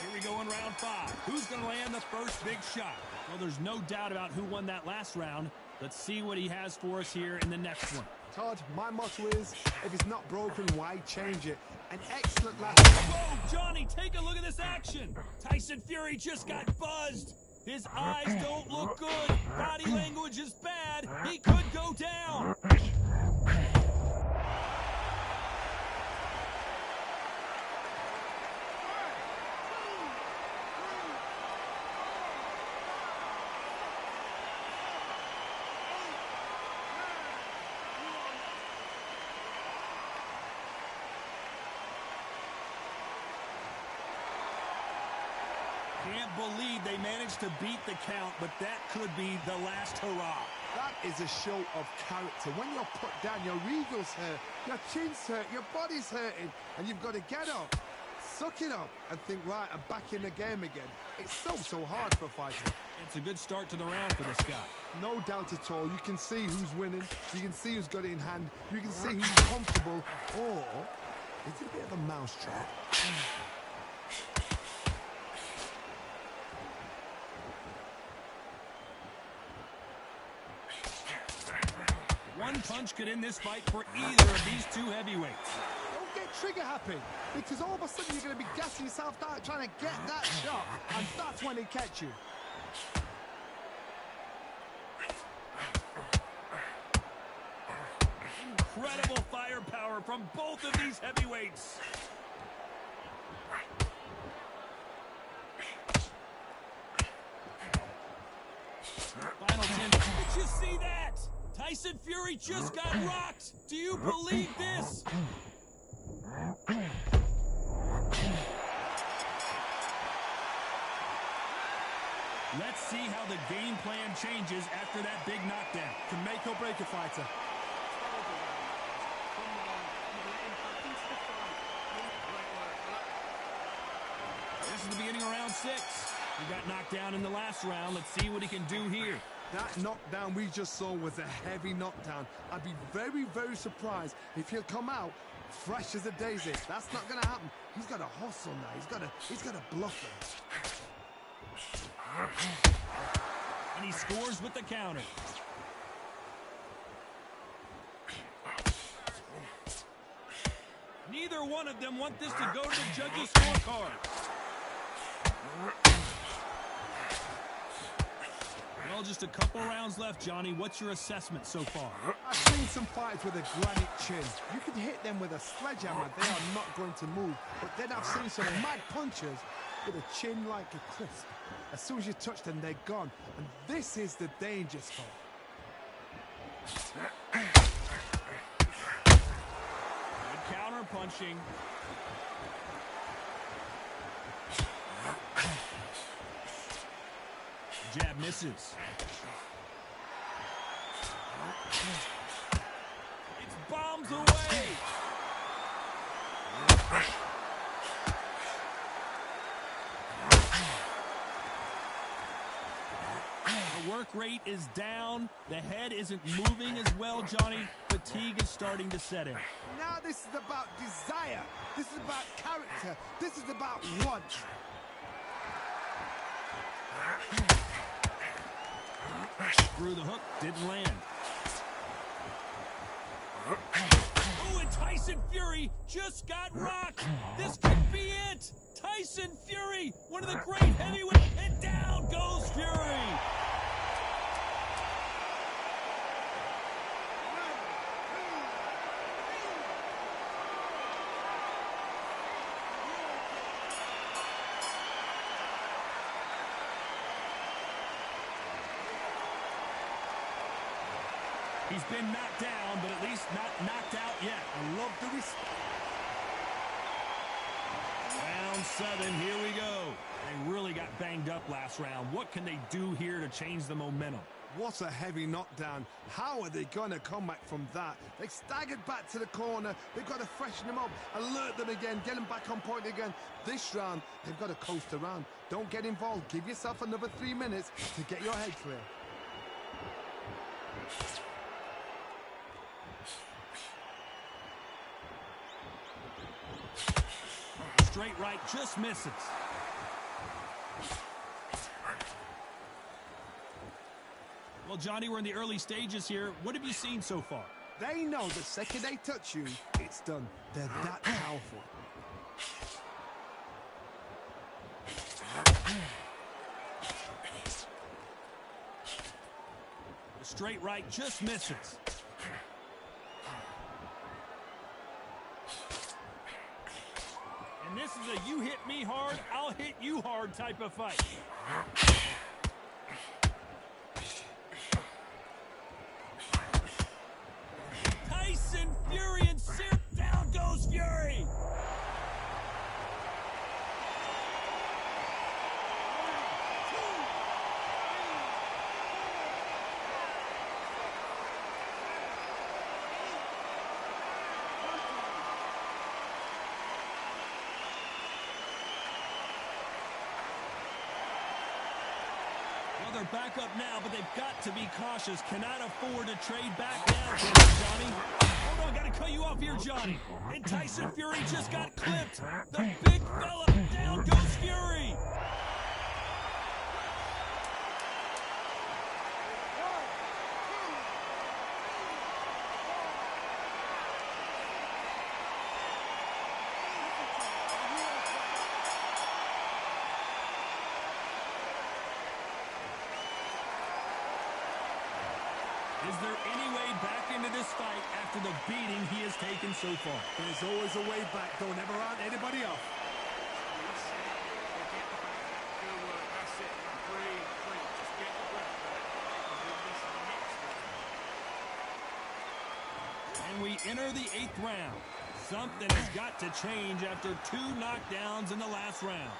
S2: Here we go in round 5. Who's going to land the first big shot? Well, there's no doubt about who won that last round. Let's see what he has for us here in the next one.
S3: Todd, my motto is, if it's not broken, why change it? An excellent last...
S2: Whoa, Johnny, take a look at this action. Tyson Fury just got buzzed. His eyes don't look good. Body language is bad. He could go down. Can't believe they managed to beat the count, but that could be the last hurrah.
S3: That is a show of character. When you're put down, your ego's hurt, your chin's hurt, your body's hurting, and you've got to get up, suck it up, and think, right, I'm back in the game again. It's so hard for a fighter.
S2: It's a good start to the round for this guy.
S3: No doubt at all. You can see who's winning. You can see who's got it in hand. You can see who's comfortable. Or it's a bit of a mousetrap.
S2: One punch could end this fight for either of these two heavyweights.
S3: Don't get trigger happy, because all of a sudden you're going to be gassing yourself out trying to get that shot, and that's when they catch you.
S2: Incredible firepower from both of these heavyweights. Final 10. Did you see that? Tyson Fury just got rocked. Do you believe this? Let's see how the game plan changes after that big knockdown.
S3: Can make or break a fighter.
S2: This is the beginning of round 6. He got knocked down in the last round. Let's see what he can do here.
S3: That knockdown we just saw was a heavy knockdown. I'd be very surprised if he'll come out fresh as a daisy. That's not going to happen. He's got to hustle now. He's got to bluff him.
S2: And he scores with the counter. Neither one of them want this to go to the judges' scorecard. Well, just a couple rounds left, Johnny. What's your assessment so far?
S3: I've seen some fighters with a granite chin. You can hit them with a sledgehammer. They are not going to move. But then I've seen some mad punchers with a chin like a crisp. As soon as you touch them, they're gone. And this is the danger spot.
S2: Good counter punching. Jab misses. It's bombs away. The work rate is down. The head isn't moving as well, Johnny. Fatigue is starting to set in.
S3: Now this is about desire. This is about character. This is about want.
S2: Through the hook, didn't land. Oh, and Tyson Fury just got rocked. This could be it. Tyson Fury, one of the great heavyweights, and down goes Fury. He's been knocked down, but at least not knocked out yet.
S3: I love the respect.
S2: Round round 7. Here we go. They really got banged up last round. What can they do here to change the momentum?
S3: What a heavy knockdown. How are they going to come back from that? They staggered back to the corner. They've got to freshen them up, alert them again, get them back on point again. This round, they've got to coast around. Don't get involved. Give yourself another 3 minutes to get your head clear.
S2: Straight right just misses. Well, Johnny, we're in the early stages here. What have you seen so far?
S3: They know the second they touch you, it's done. They're that powerful.
S2: The straight right just misses. And this is a you hit me hard, I'll hit you hard type of fight. Tyson Fury and down goes Fury. Well, they're back up now, but they've got to be cautious. Cannot afford to trade back down, Johnny. Hold on, gotta cut you off here, Johnny. And Tyson Fury just got clipped. The big fella, down goes Fury. Is there any way back into this fight after the beating he has taken so far?
S3: There's always a way back. Don't ever round anybody off.
S2: And we enter the 8th round. Something has got to change after 2 knockdowns in the last round.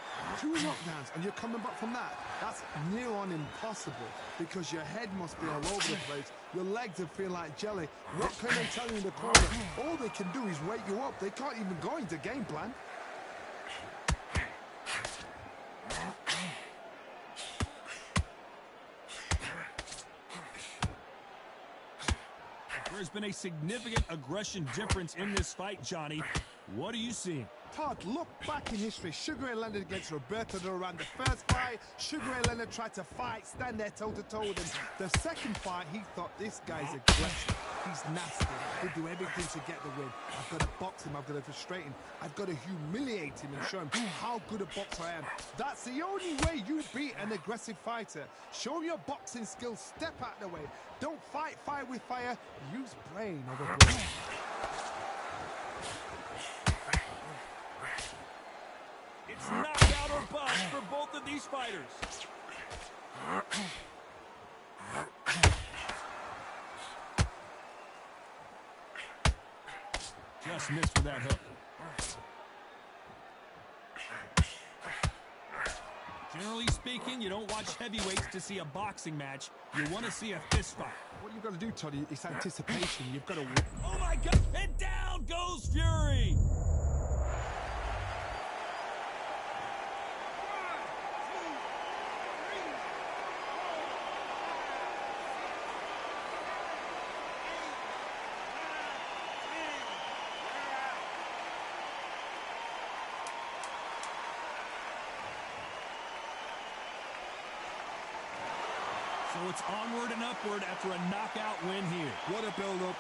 S3: 2 knockdowns, and you're coming back from that. That's near on impossible, because your head must be all over the place. Your legs will feel like jelly. What can they tell you in the corner? All they can do is wake you up. They can't even go into game plan.
S2: There's been a significant aggression difference in this fight, Johnny. What are you seeing?
S3: Todd, look back in history. Sugar Ray Leonard against Roberto Duran. The first fight, Sugar Ray Leonard tried to fight, stand there toe-to-toe with him. The second fight, he thought, this guy's aggressive. He's nasty. He'll do everything to get the win. I've got to box him. I've got to frustrate him. I've got to humiliate him and show him how good a boxer I am. That's the only way you beat an aggressive fighter. Show him your boxing skills. Step out the way. Don't fight fire with fire. Use brain over brain.
S2: It's knockout or bust for both of these fighters. Just missed with that hook. Generally speaking, you don't watch heavyweights to see a boxing match. You want to see a fist fight.
S3: What you've got to do, Toddy, is anticipation. You've got to...
S2: Oh, my God! And down goes Fury! So it's onward and upward after a knockout win here.
S3: What a build-up.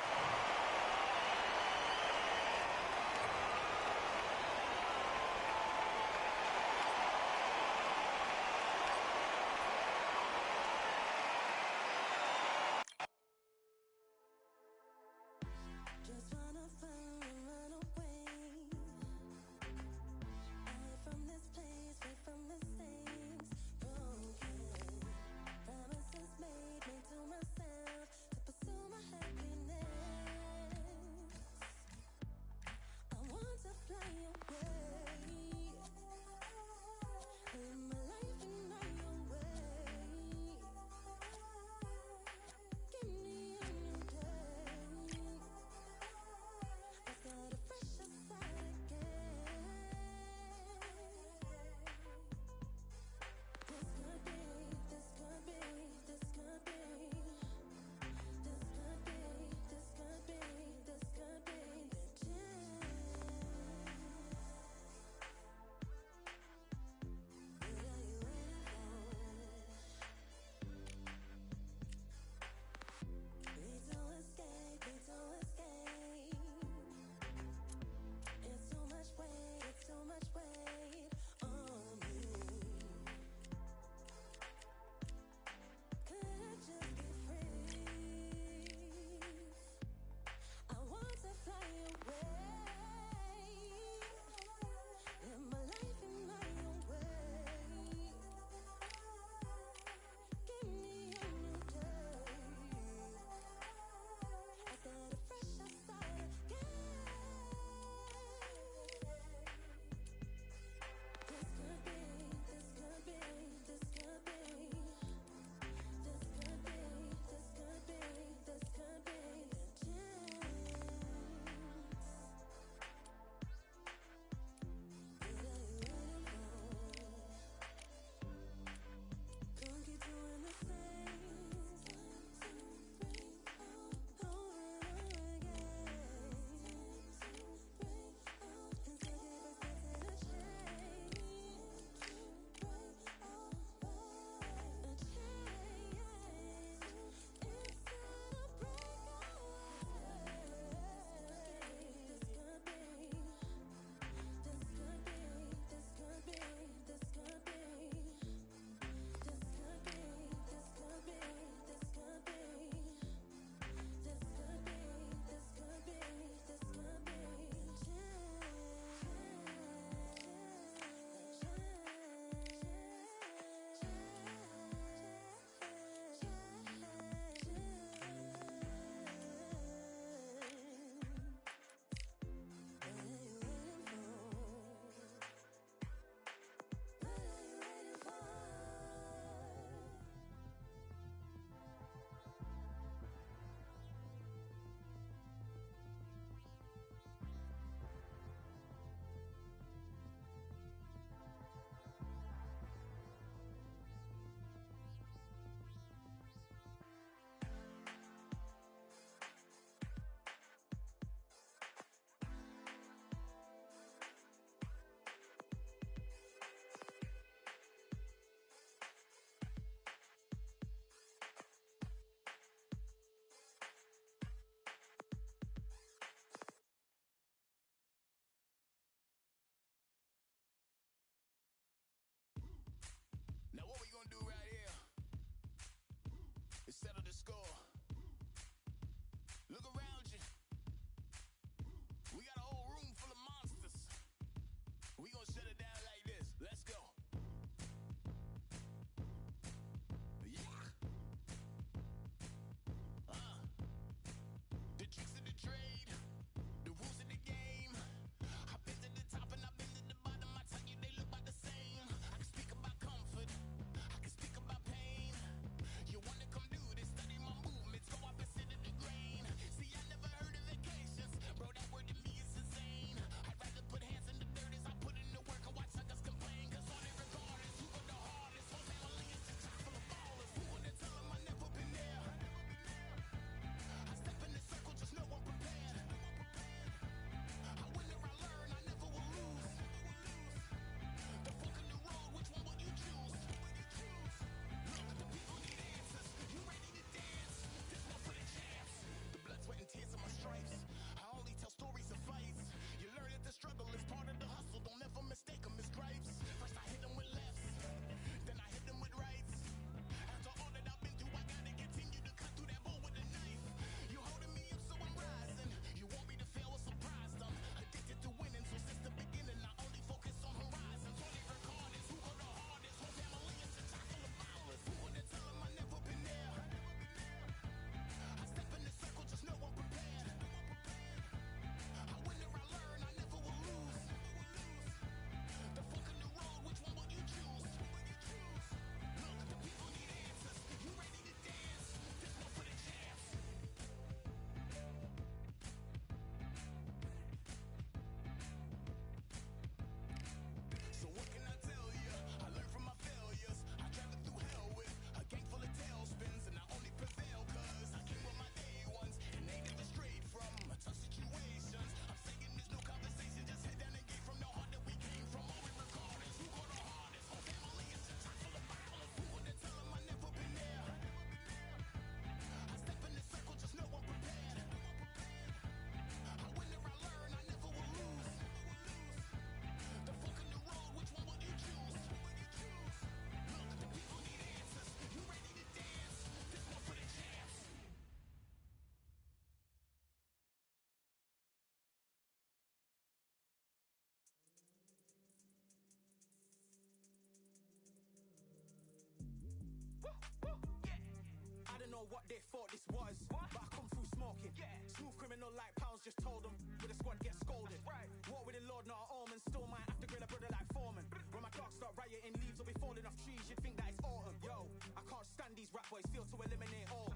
S5: know what they thought this was, but I come through smoking. Smooth criminal like pounds, just told them with a squad get scolded. Walk with the Lord, not an omen. Still might have to grill a brother like Foreman. When my dogs start rioting, leaves will be falling off trees. You'd think that it's autumn. Yo, I can't stand these rap boys, feel to eliminate all.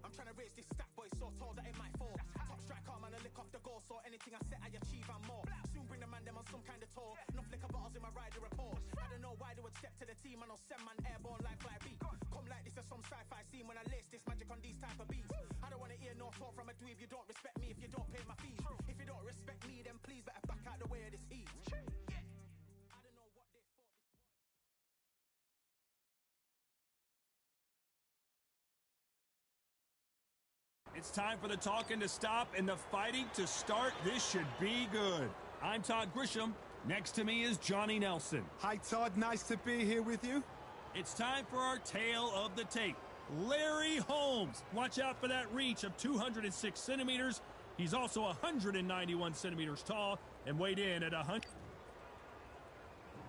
S5: I'm trying to raise this stack boy so tall that it might fall. Top striker, man, I lick off the goal, so anything I set I achieve and more. Soon bring the man them on some kind of tour. Enough liquor bottles in my rider report. I don't know why they would step to the team and I'll send man airborne like fly beat. Come like this as some sci-fi scene when I lace this magic on these type of beats. I don't wanna hear no talk from a dweeb. You don't respect me if you don't pay my fees. If you don't respect me, then please better back out the way of this heat. I don't know what they thought this was.
S2: It's time for the talking to stop and the fighting to start. This should be good. I'm Todd Grisham. Next to me is Johnny Nelson.
S3: Hi, Todd. Nice to be here with you.
S2: It's time for our tale of the tape. Larry Holmes. Watch out for that reach of 206 centimeters. He's also 191 centimeters tall and weighed in at 100.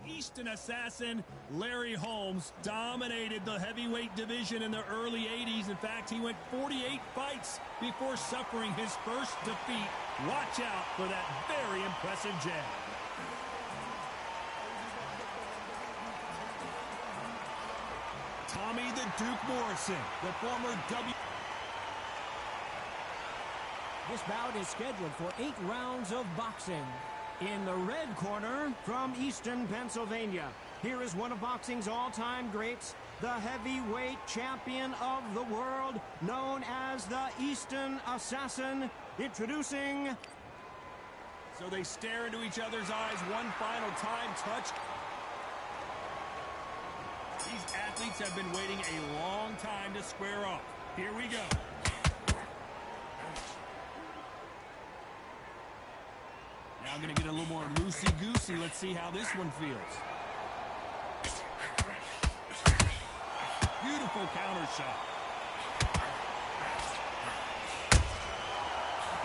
S2: Easton assassin Larry Holmes dominated the heavyweight division in the early 80s. In fact, he went 48 fights before suffering his first defeat. Watch out for that very impressive jab. Tommy the Duke Morrison, the former W.
S1: This bout is scheduled for 8 rounds of boxing. In the red corner, from Easton, Pennsylvania, here is one of boxing's all-time greats, the heavyweight champion of the world, known as the Easton Assassin, introducing...
S2: So they stare into each other's eyes one final time, touch. These athletes have been waiting a long time to square off. Here we go. Now I'm going to get a little more loosey-goosey. Let's see how this one feels. Beautiful counter shot.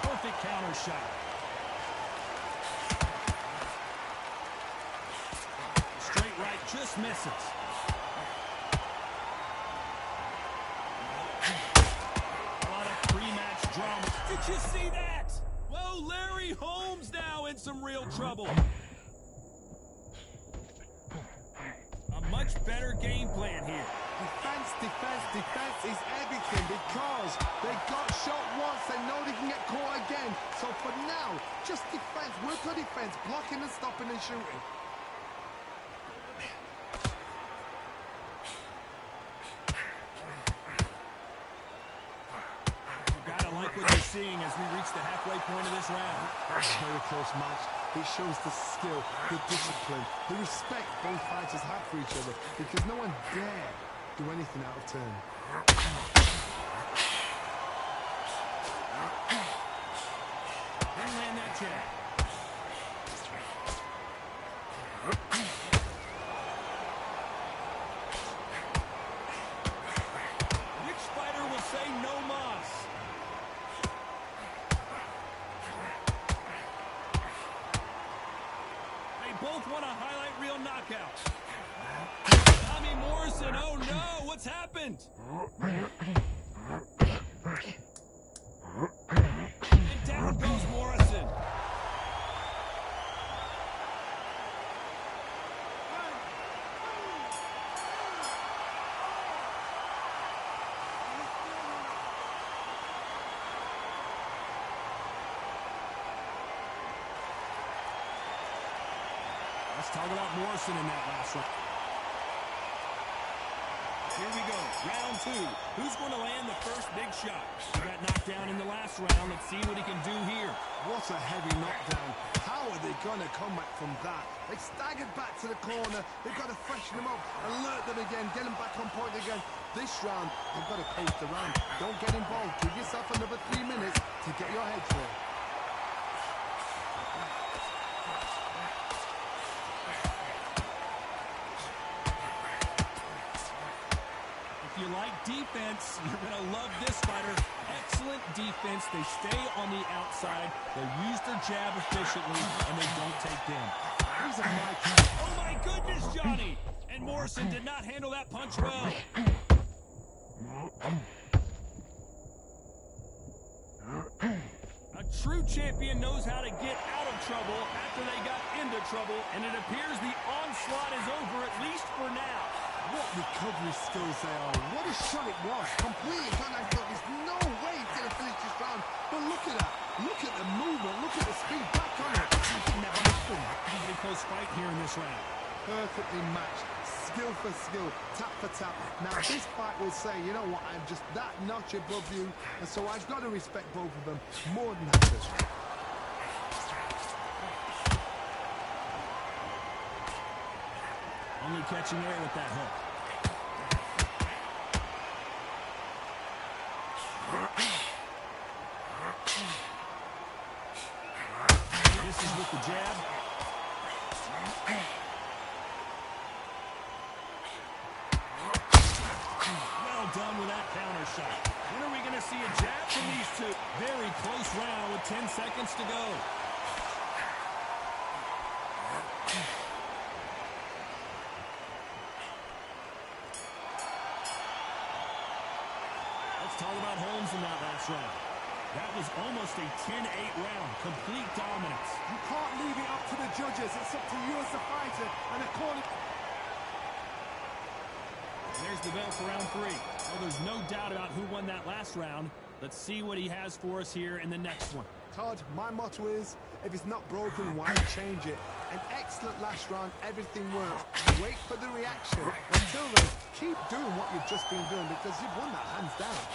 S2: Perfect counter shot. Straight right just misses. A lot of pre-match drama. Did you see that? Whoa, Larry Holmes now in some real trouble. A much better game plan here.
S3: Defense is everything because they got shot once. They know they can get caught again. So for now, just defense. Work on defense, blocking and stopping and shooting.
S2: Like what you're seeing as we reach the halfway point of this round.
S3: Very close match. It shows the skill, the discipline, the respect both fighters have for each other because no one dare do anything out of turn.
S2: And land that jab. Which fighter will say no mas? Both want a highlight reel knockout. Tommy Morrison, oh no, what's happened? And down goes Morrison. Let's talk about Morrison in that last round. Here we go, round 2. Who's going to land the first big shot? He got knocked down in the last round. Let's see what he can do here.
S3: What a heavy knockdown. How are they going to come back from that? They staggered back to the corner. They've got to freshen them up, alert them again, get them back on point again. This round, they've got to coast the round. Don't get involved. Give yourself another 3 minutes to get your head clear.
S2: If you like defense, you're going to love this fighter. Excellent defense. They stay on the outside. They use their jab efficiently, and they don't take them. Oh, my goodness, Johnny! And Morrison did not handle that punch well. true champion knows how to get out of trouble after they got into trouble, and it appears the onslaught is over, at least for now.
S3: What recovery skills they are. What a shot it was. Completely gone. I thought there's no way he's going to finish this round. But look at that. Look at the movement. Look at the speed. Back on it. It never happened.
S1: Pretty close fight here in this round.
S3: Perfectly matched. Skill for skill. Tap for tap. Now this fight will say, you know what, I'm just that notch above you. And so I've got to respect both of them more than happy.
S1: Only catching air with that hook. This is with the jab. Well done with that counter shot.
S2: When are we going to see a jab from these two?
S1: Very close round with 10 seconds to go. Let's talk about Holmes in that last round. That was almost a 10-8 round. Complete dominance.
S3: You can't leave it up to the judges. It's up to you as the fighter. And the corner.
S1: There's the bell for round 3. Well, there's no doubt about who won that last round. Let's see what he has for us here in the next one.
S3: Todd, my motto is, if it's not broken, why change it? An excellent last round. Everything works. Wait for the reaction. Until then, keep doing what you've just been doing because you've won that hands down.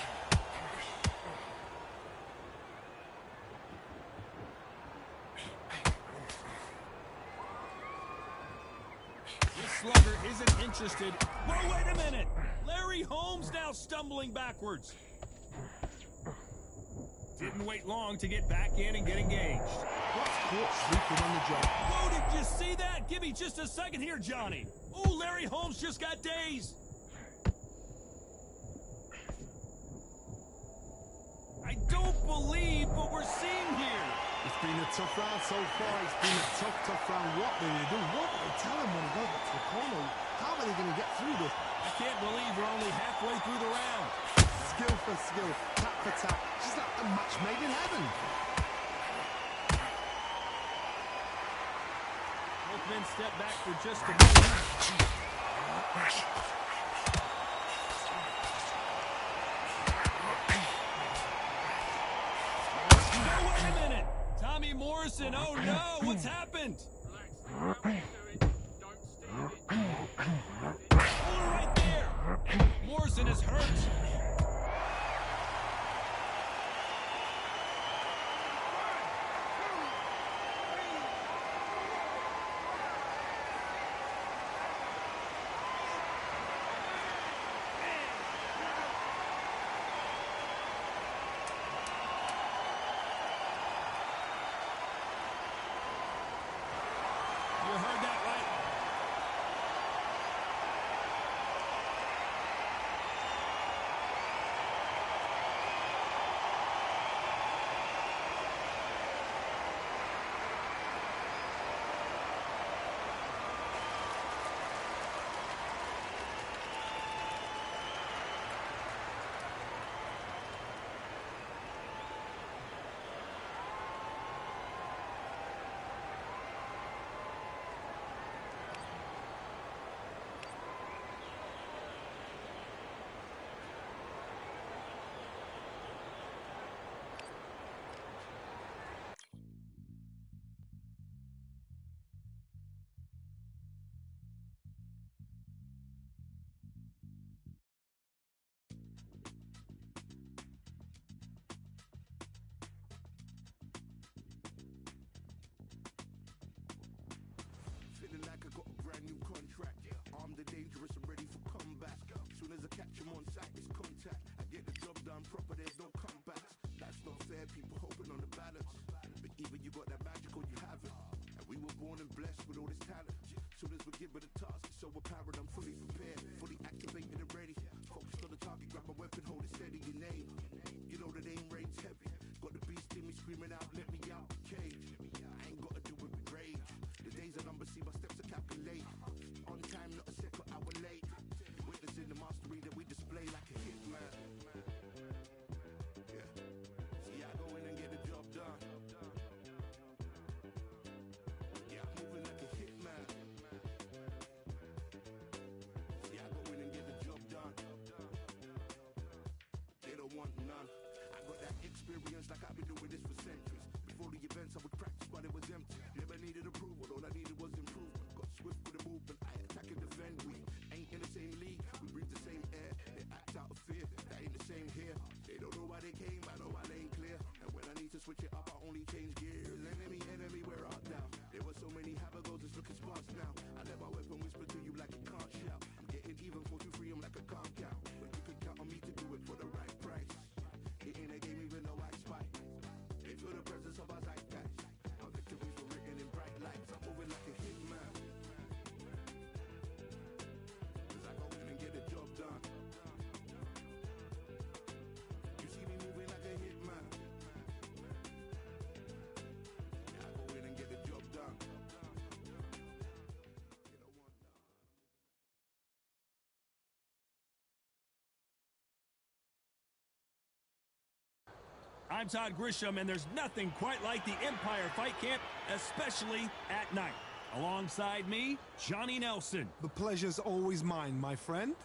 S2: Slugger isn't interested. Whoa, wait a minute. Larry Holmes now stumbling backwards. Didn't wait long to get back in and get engaged.
S3: What's caught sleeping on the job?
S2: Whoa, did you see that? Give me just a second here, Johnny. Oh, Larry Holmes just got dazed. I don't believe what we're seeing here.
S3: It's been a tough round so far. It's been a tough round. What do they do? What do they tell him when he goes back to the corner? How are they going to get through this?
S2: I can't believe we're only halfway through the round.
S3: Skill for skill, tap for tap. Just like a match made in heaven.
S2: Both men step back for just a moment. Wait a minute. Tommy Morrison, oh no, what's happened? Hold her right there. Morrison is hurt. You heard that right.
S6: Feeling like I got a brand new contract. Armed and dangerous and ready for comeback. Soon as I catch him on sight, it's contact. I get the job done proper, there's no comebacks. Life's not fair, people hoping on the balance. But either you got that magic or you haven't. And we were born and blessed with all this talent. Soon as we're given a task, it's so apparent I'm fully prepared, fully activated and ready. Focused on the target, grab my weapon, hold it steady, your name. You know that aim rain's heavy. Got the beast in me screaming out, let me out the cage. I ain't gotta do it with rage. The days are numbered, see my steps are calculate. On time, not a second hour late. Witnessing the mastery that we display like a hitman. Yeah. See, I go in and get the job done. experience like I've been doing this for centuries. Before the events I would practice, but it was empty. Never needed approval, all I needed was improvement. Got swift with the movement, I attack and defend. We ain't in the same league, we breathe the same air. They act out of fear, that ain't the same here. They don't know why they came, I know I ain't clear. And when I need to switch it up, I only change gears. Enemy, where art thou? There were so many habagos, it's looking sparse now. I let my weapon whisper to you like it can't shout. I'm getting even, 4-2-3, I'm like a calm cow. But you can count on me to do it for the right price. It ain't a game even though I spite. They feel the presence of our zeitgeist. Our victories were written in bright lights. I'm moving like a hitman. Cause I go in and get the job done. You see me moving like a hitman. Yeah, I go in and get the job done.
S2: I'm Todd Grisham, and there's nothing quite like the Empire Fight Camp, especially at night. Alongside me, Johnny Nelson.
S3: The pleasure's always mine, my friend.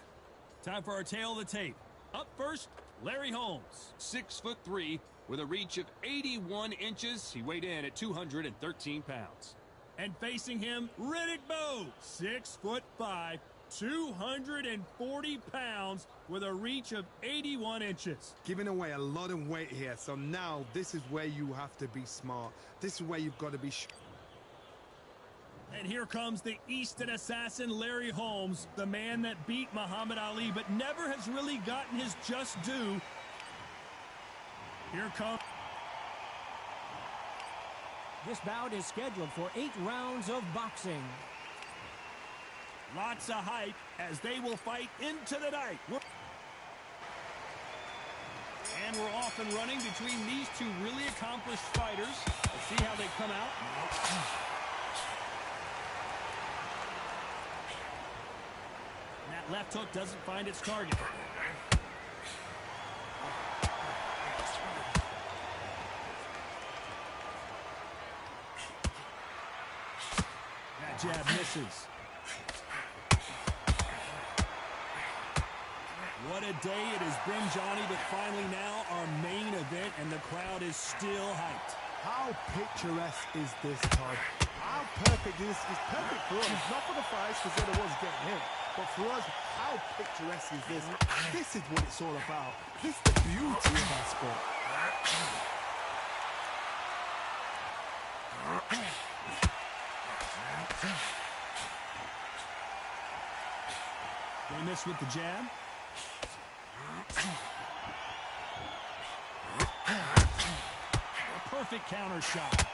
S2: Time for our tale of the tape. Up first, Larry Holmes.
S7: 6'3", with a reach of 81 inches. He weighed in at 213 pounds.
S2: And facing him, Riddick Bowe. 6'5", 240 pounds, with a reach of 81 inches.
S3: Giving away a lot of weight here, so now this is where you have to be smart. This is where you've got to be
S2: And here comes the Easton assassin, Larry Holmes, the man that beat Muhammad Ali, but never has really gotten his just due. Here comes...
S1: This bout is scheduled for 8 rounds of boxing.
S2: Lots of hype as they will fight into the night. And we're off and running between these two really accomplished fighters. Let's see how they come out. And that left hook doesn't find its target. That jab misses. What a day it has been, Johnny, but finally now our main event, and the crowd is still hyped.
S3: How picturesque is this, Todd? How perfect is this? It's perfect for us. Not for the fighters because they're the ones getting hit. But for us, how picturesque is this? This is what it's all about. This is the beauty of our sport.
S2: They miss with the jab. A perfect counter shot.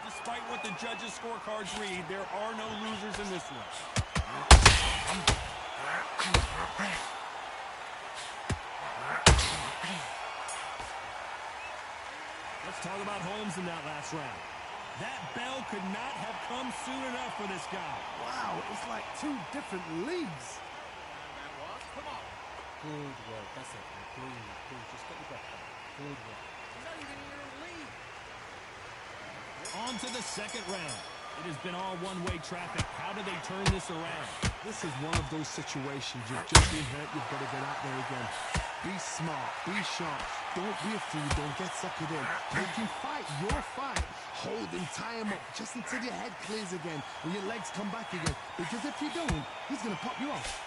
S2: Despite what the judges' scorecards read, there are no losers in this one. Let's talk about Holmes in that last round. That bell could not have come soon enough for this guy.
S3: Wow, it's like 2 different leagues.
S4: Come on.
S5: Good work. That's it. Breathe. Just get your breath back. Good work.
S4: He's not even in your league.
S2: On to the second round. It has been all one-way traffic. How do they turn this around?
S3: This is one of those situations. You've just been hurt. You've got to get out there again. Be smart. Be sharp. Don't be a fool. Don't get suckered in. Make him fight your fight. Hold him. Tie him up just until your head clears again and your legs come back again. Because if you don't, he's going to pop you off.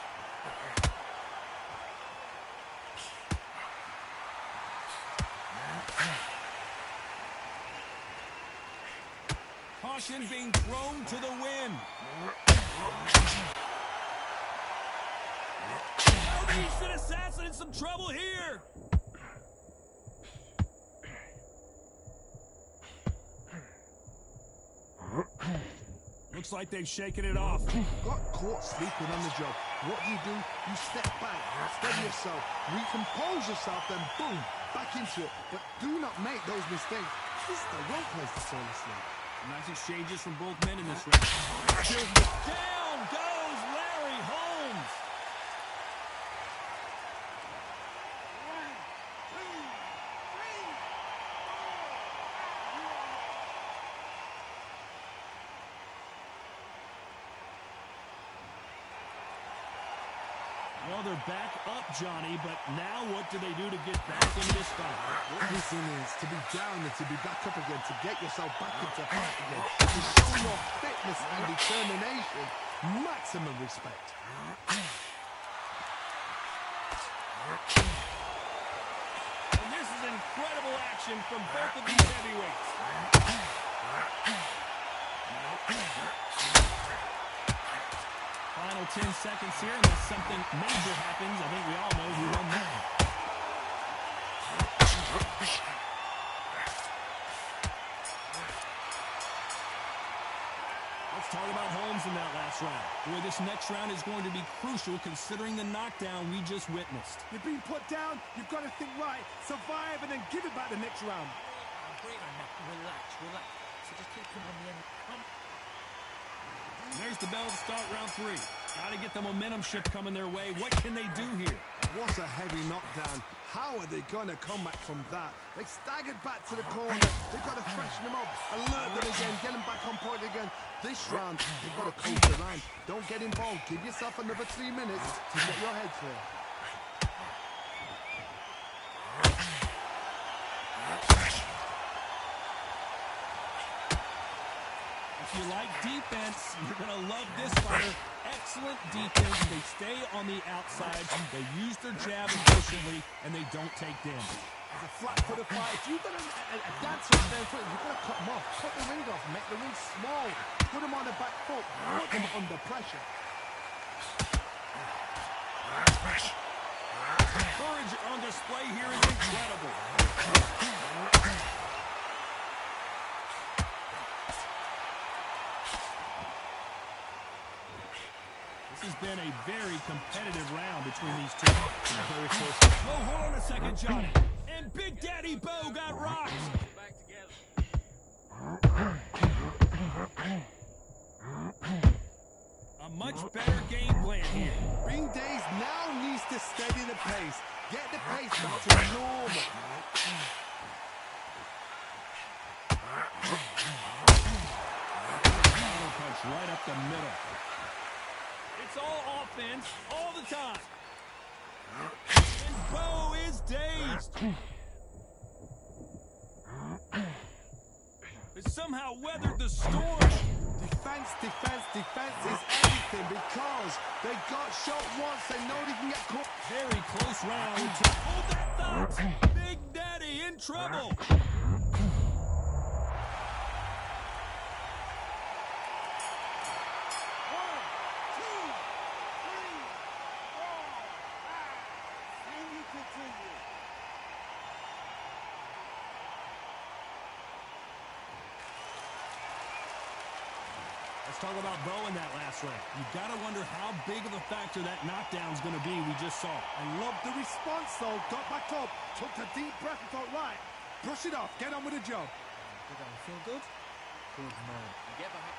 S2: Caution being thrown to the wind. Oh, the Easton assassin in some trouble here. Looks like they've shaken it off.
S3: Got caught sleeping on the job. What do? You step back, steady yourself, recompose yourself, then boom, back into it. But do not make those mistakes. This is the wrong place to fall asleep.
S2: Nice exchanges from both men in this round. Down goes Larry Holmes. Well, they're back up, Johnny, but now what do they do to get back into this fight?
S3: What this is to be down and to be back up again, to get yourself back into fight again, to show your fitness and determination, maximum respect.
S2: And this is incredible action from both of these heavyweights. Final 10 seconds here, unless something major happens. I think we all know who won that. Let's talk about Holmes in that last round. Boy, this next round is going to be crucial considering the knockdown we just witnessed.
S3: You've been put down, you've got to think right, survive, and then give it back the next round.
S4: Breathe on that. Relax. So just keep coming on the end. Come.
S2: There's the bell to start round 3. Got to get the momentum shift coming their way. What can they do here?
S3: What a heavy knockdown. How are they going to come back from that? They staggered back to the corner. They've got to freshen them up, alert them again, get them back on point again. This round, they've got to coast the line. Don't get involved. Give yourself another 3 minutes to get your head clear.
S2: If you like defense, you're going to love this fighter. Excellent defense. They stay on the outside. They use their jab efficiently, and they don't take damage.
S3: It's a flat-footed fight. If you've got a dancer on their foot, you've got to cut them off. Cut the ring off. Make the ring small. Put them on the back foot. Put them under pressure.
S2: Courage on display here is incredible. This has been a very competitive round between these two. Very close. Oh, hold on a second, Johnny. And Big Daddy Bo got rocked.
S4: Back together.
S2: A much better game plan here.
S3: Ring Days now needs to steady the pace. Get the pace back to normal.
S2: Punch right up the middle. It's all offense all the time. And Bo is dazed. It somehow weathered the storm.
S3: Defense is everything because they got shot once. They know they can get caught.
S2: Very close round. Hold that thought. Big Daddy in trouble. Let's talk about Bo in that last round. You got to wonder how big of a factor that knockdown's going to be we just saw.
S3: I love the response, though. Got back up, took a deep breath and thought, right, brush it off, get on with the job.
S4: Feel good? Good man. Get behind.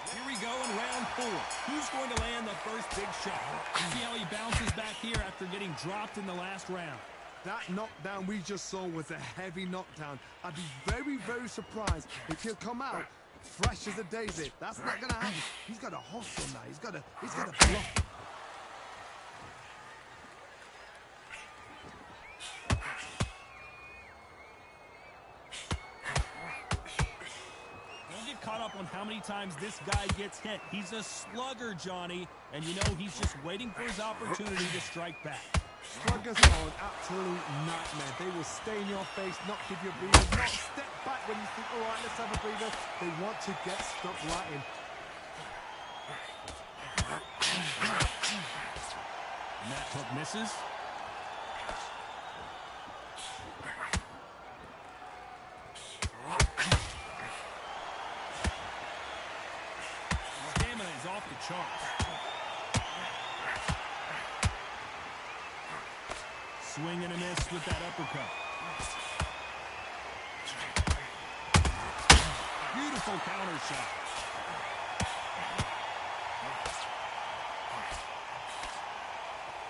S2: Here we go in round 4. Who's going to land the first big shot? See how he bounces back here after getting dropped in the last round.
S3: That knockdown we just saw was a heavy knockdown. I'd be very, very surprised if he'll come out fresh as a daisy. That's not going to happen. He's got to hustle now. He's got to bluff.
S2: Don't get caught up on how many times this guy gets hit. He's a slugger, Johnny, and you know he's just waiting for his opportunity to strike back.
S3: Sluggers are an absolute nightmare. They will stay in your face, not give you a breather, not step back when you think, all right, let's have a breather. They want to get stuck right in.
S2: And that hook misses. charts. Swing and a miss with that uppercut. Beautiful counter shot.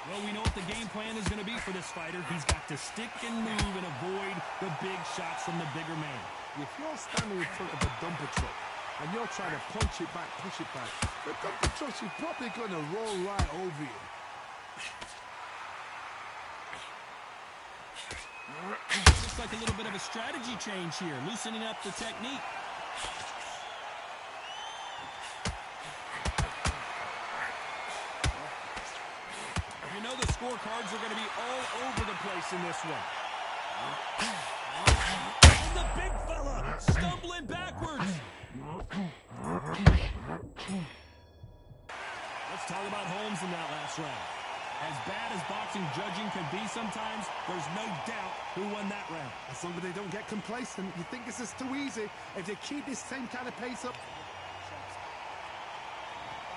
S2: Well, we know what the game plan is going to be for this fighter. He's got to stick and move and avoid the big shots from the bigger man.
S3: If you're standing in front of a dumper truck and you're trying to punch it back, push it back, the dumper truck is probably going to roll right over you.
S2: Looks like a little bit of a strategy change here, loosening up the technique. You know the scorecards are going to be all over the place in this one. And the big fella stumbling backwards. Let's talk about Holmes in that last round. As bad as boxing judging can be sometimes, there's no doubt who won that round.
S3: As long as they don't get complacent, you think this is too easy. If they keep this same kind of pace up.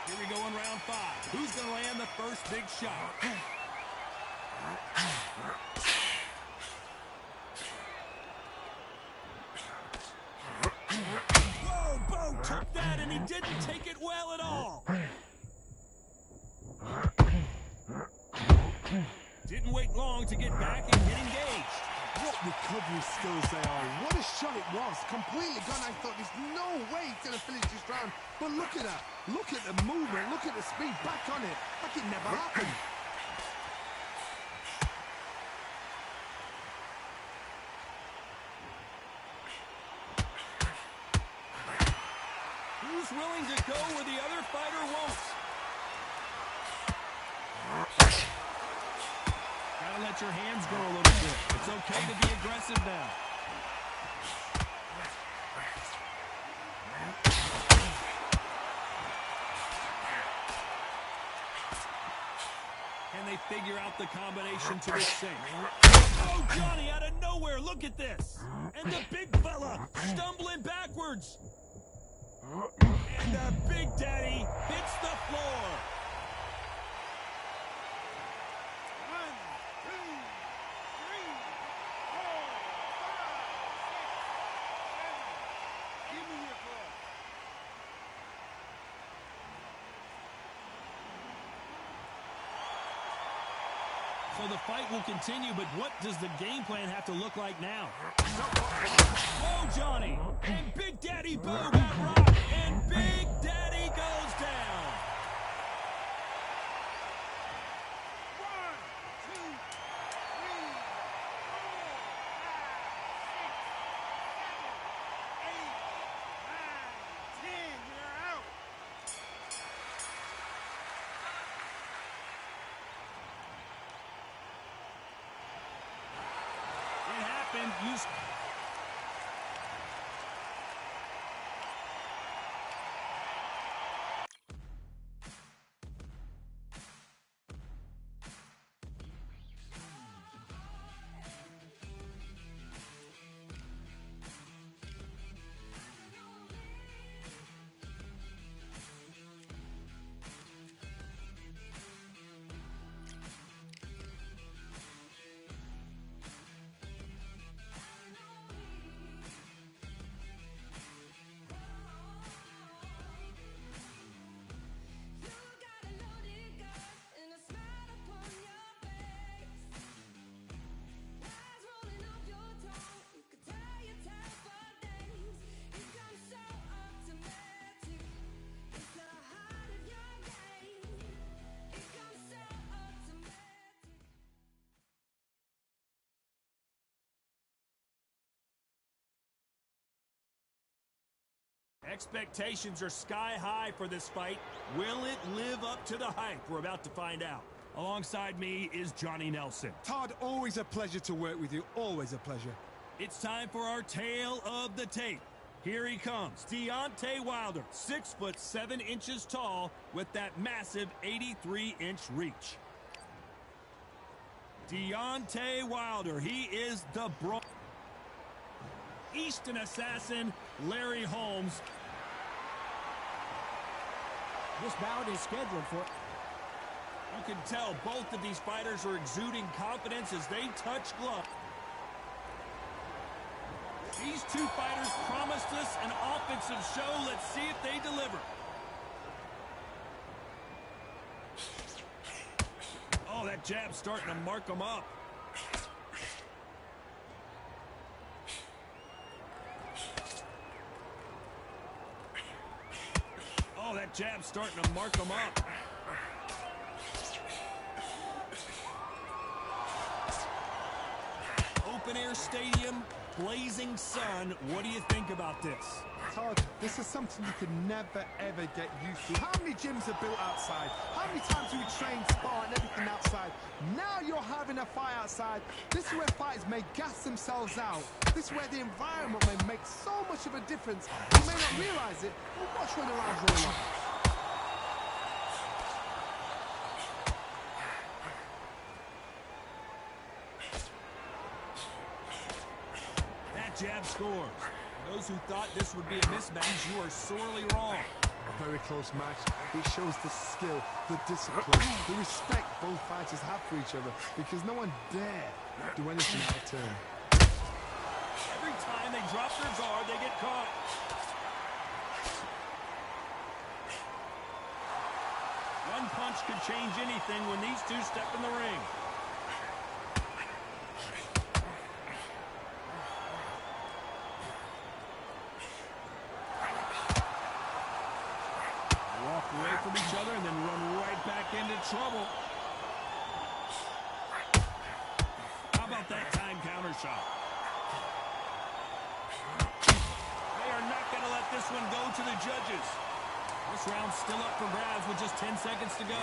S2: Here we go in round 5. Who's going to land the first big shot? Whoa, Bo took that and he didn't take it well at all. Didn't wait long to get back and get engaged.
S3: What recovery skills they are. What a shot it was. Completely gone. I thought there's no way he's going to finish this round. But look at that. Look at the movement. Look at the speed. Back on it. Like it never happened.
S2: Who's willing to go where the other fighter won't? Gotta let your hands go a little bit. It's okay to be aggressive now. Can they figure out the combination to this thing? Oh, Johnny, out of nowhere, look at this. And the big fella stumbling backwards. And the Big Daddy hits the floor.
S4: 1, 2, 3, 4, 5, 6, 7. Give me your ball.
S2: So the fight will continue, but what does the game plan have to look like now? Whoa, Johnny! And Big Daddy Bo got rocked, and Big Daddy goes down.
S4: 1, 2, 3, 4, 5, 6, 7, 8, 9, 10. You're out.
S2: It happened. Expectations are sky high for this fight. Will it live up to the hype? We're about to find out. Alongside me is Johnny Nelson.
S3: Todd, always a pleasure to work with you. Always a pleasure.
S2: It's time for our tale of the tape. Here he comes, Deontay Wilder, 6'7" tall with that massive 83-inch reach. Deontay Wilder, he is the Eastern assassin, Larry Holmes.
S1: This bout is scheduled for...
S2: You can tell both of these fighters are exuding confidence as they touch gloves. These two fighters promised us an offensive show. Let's see if they deliver. Oh, that jab's starting to mark them up. Oh, that jab's starting to mark them up. Open air stadium, blazing sun. What do you think about this?
S3: Todd, this is something you can never, ever get used to. How many gyms are built outside? How many times do we train, spar, and everything outside? Now you're having a fight outside. This is where fighters may gas themselves out. This is where the environment may make so much of a difference. You may not realize it, but watch when the rounds roll on.
S2: Jab scores. Those who thought this would be a mismatch, you are sorely wrong.
S3: A very close match. It shows the skill, the discipline, the respect both fighters have for each other, because no one dare do anything out of turn.
S2: Every time they drop their guard, they get caught. One punch could change anything when these two step in the ring. Away from each other and then run right back into trouble. How about that time counter shot? They are not going to let this one go to the judges. This round's still up for grabs with just 10 seconds to go.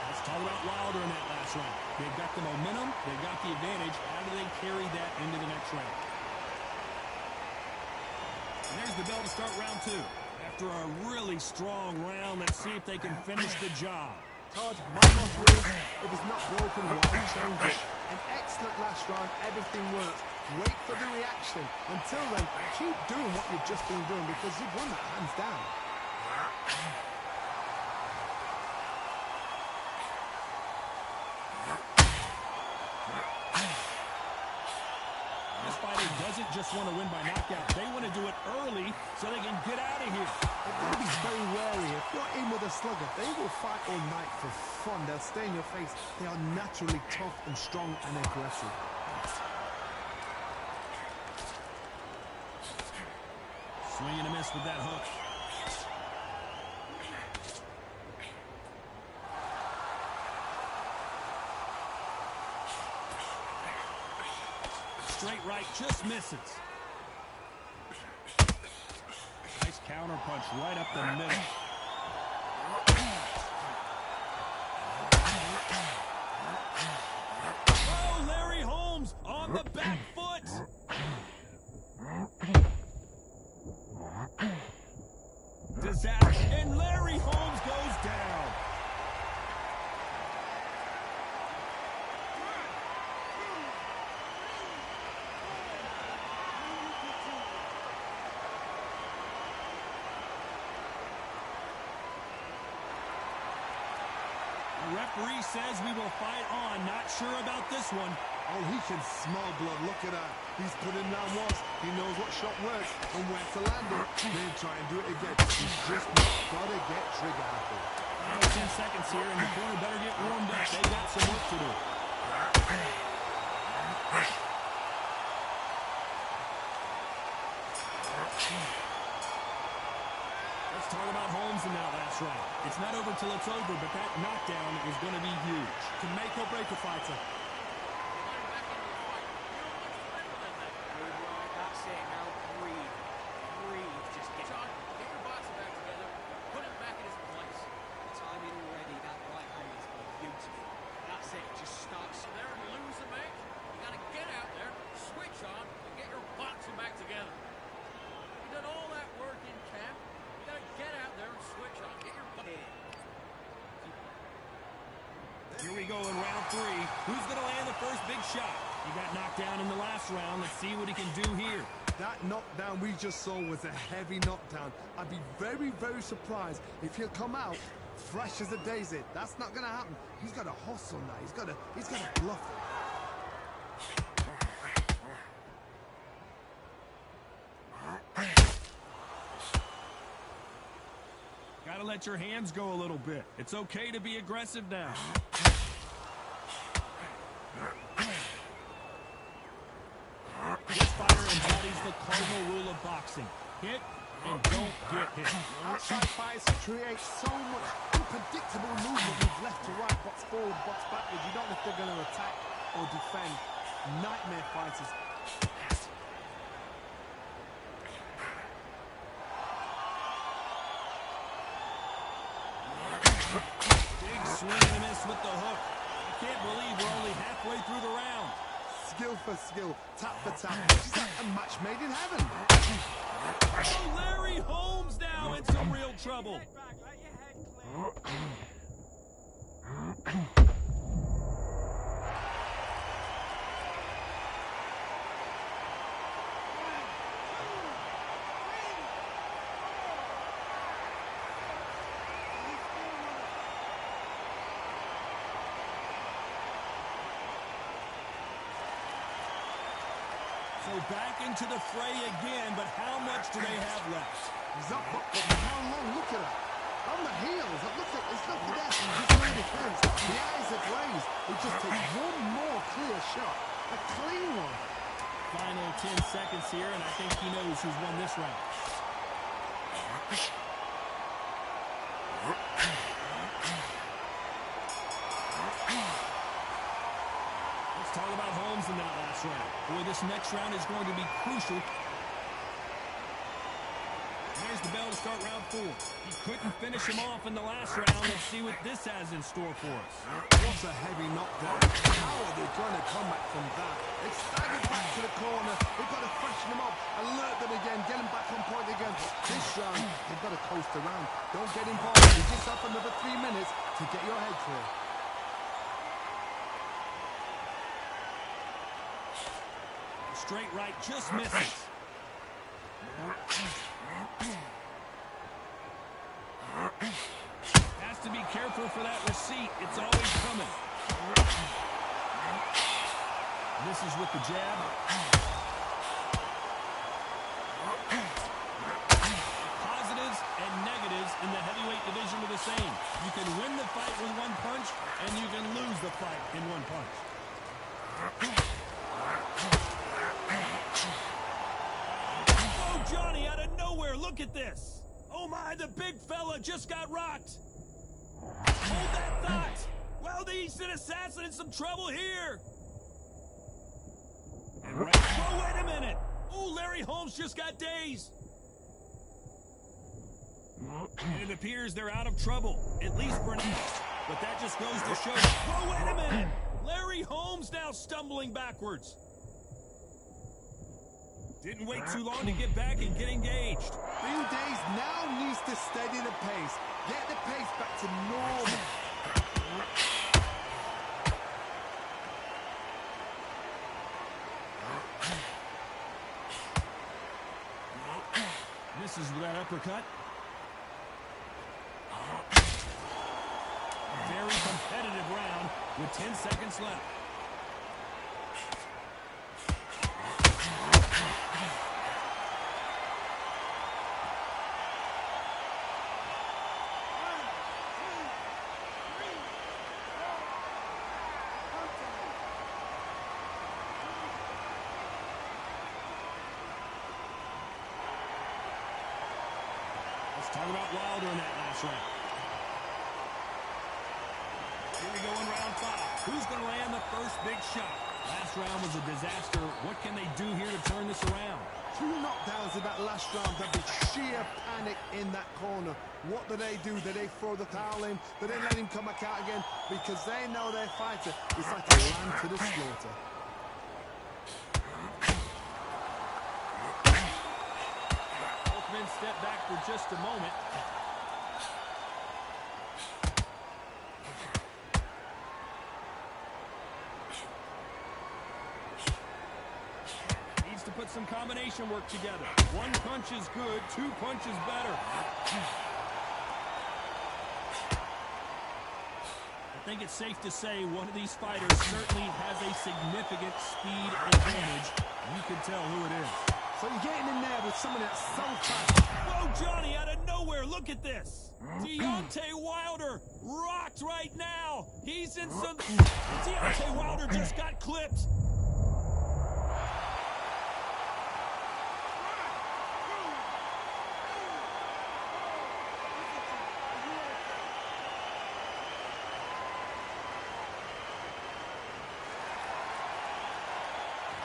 S2: Let's talk about Wilder in that last round. They've got the momentum, they've got the advantage. How do they carry that into the next round? And there's the bell to start round two. After a really strong round, let's see if they can finish the job.
S3: Todd, my motto is, if it's not broken, why change it? An excellent last round, everything works. Wait for the reaction. Until then, keep doing what you've just been doing, because you've won that hands down.
S2: Doesn't just want to win by knockout. They want to do it early so they can get out of here.
S3: They've got to be very wary. If you're in with a slugger, they will fight all night for fun. They'll stay in your face. They are naturally tough and strong and aggressive.
S2: Swing and a miss with that hook. Straight right, just misses. Nice counter punch right up the middle. Oh, Larry Holmes on the back foot. Disaster, and Larry Holmes goes down. The referee says we will fight on. Not sure about this one.
S3: Oh, he can smell blood. Look at that. He's put him down once. He knows what shot works and where to land it. Then try and do it again. He's just got to get trigger happy.
S2: 10 seconds here, and the corner better get warmed up. They got some work to do. Let's talk about Holmes in that last round. It's not over till it's over, but that knockdown is going to be huge.
S5: Can make or break a fighter.
S4: That's it. Now breathe. Breathe. Just get on. Get your boxing back together. Put it back in its place. Timing already. That right hand is beautiful. That's it. Just start. So there and lose the match. You got to get out there, switch on, and get your boxing back together. You done all that work in camp. You got to get out there and switch on. Get your
S2: Here we go in round three. Who's going to in the last round. Let's see what he can do here.
S3: That knockdown we just saw was a heavy knockdown. I'd be very, very surprised if he'll come out fresh as a daisy. That's not going to happen. He's got to hustle now. He's got to bluff it.
S2: Got to let your hands go a little bit. It's okay to be aggressive now. This fighter embodies the cardinal rule of boxing. Hit and don't get hit.
S3: Outside fights create so much unpredictable movement with left to right, box forward, box backwards. You don't know if they're going to attack or defend. Nightmare fighters.
S2: Big swing and a miss with the hook. I can't believe we're only halfway through the round.
S3: Skill for skill, tap for tap. It's like a match made in heaven.
S2: Oh, Larry Holmes now in some real trouble.
S4: Head back, let your head clear.
S2: So back into the fray again, but how much do they have left?
S3: He's up, but how long? Look at that. On the heels. Look at it's not for that. He's really defense. The eyes are glazed. It just takes one more clear shot. A clean one.
S2: Final 10 seconds here, and I think he knows who's won this round. Let's talk about Holmes in that last round. Boy, this next round is going to be crucial. There's the bell to start round 4. He couldn't finish him off in the last round. Let's see what this has in store for us.
S3: What a heavy knockdown. How are they going to come back from that? They've staggered back to the corner. They've got to freshen them up, alert them again, get them back on point again. This round, they've got to coast around. Don't get involved. You just have another 3 minutes to get your head clear.
S2: Straight right just misses. Has to be careful for that receipt. It's always coming. Misses with the jab. Positives and negatives in the heavyweight division are the same. You can win the fight with one punch, and you can lose the fight in one punch. Oh, Johnny, out of nowhere, look at this. Oh my, the big fella just got rocked. Hold that thought. Well, the Eastern Assassin in some trouble here. And right, oh, wait a minute. Oh, Larry Holmes just got dazed. And it appears they're out of trouble, at least for now. But that just goes to show. Oh, wait a minute. Larry Holmes now stumbling backwards. Didn't wait too long to get back and get engaged.
S3: Few days now needs to steady the pace. Get the pace back to normal.
S2: Misses with that uppercut. Very competitive round with 10 seconds left. Talk about Wilder in that last round. Here we go in round 5. Who's going to land the first big shot? Last round was a disaster. What can they do here to turn this around?
S3: 2 knockdowns in that last round. There'd be sheer panic in that corner. What do? Do they throw the towel in? Do they let him come back out again? Because they know their fighter is like a lamb to the slaughter.
S2: Step back for just a moment. some combination work together. One punch is good, two punches better. I think it's safe to say one of these fighters certainly has a significant speed advantage. You can tell who it is.
S3: So you're getting in there with someone that's so fast.
S2: Whoa, Johnny, out of nowhere, look at this. Deontay Wilder rocked right now. He's in some... Deontay Wilder just got clipped.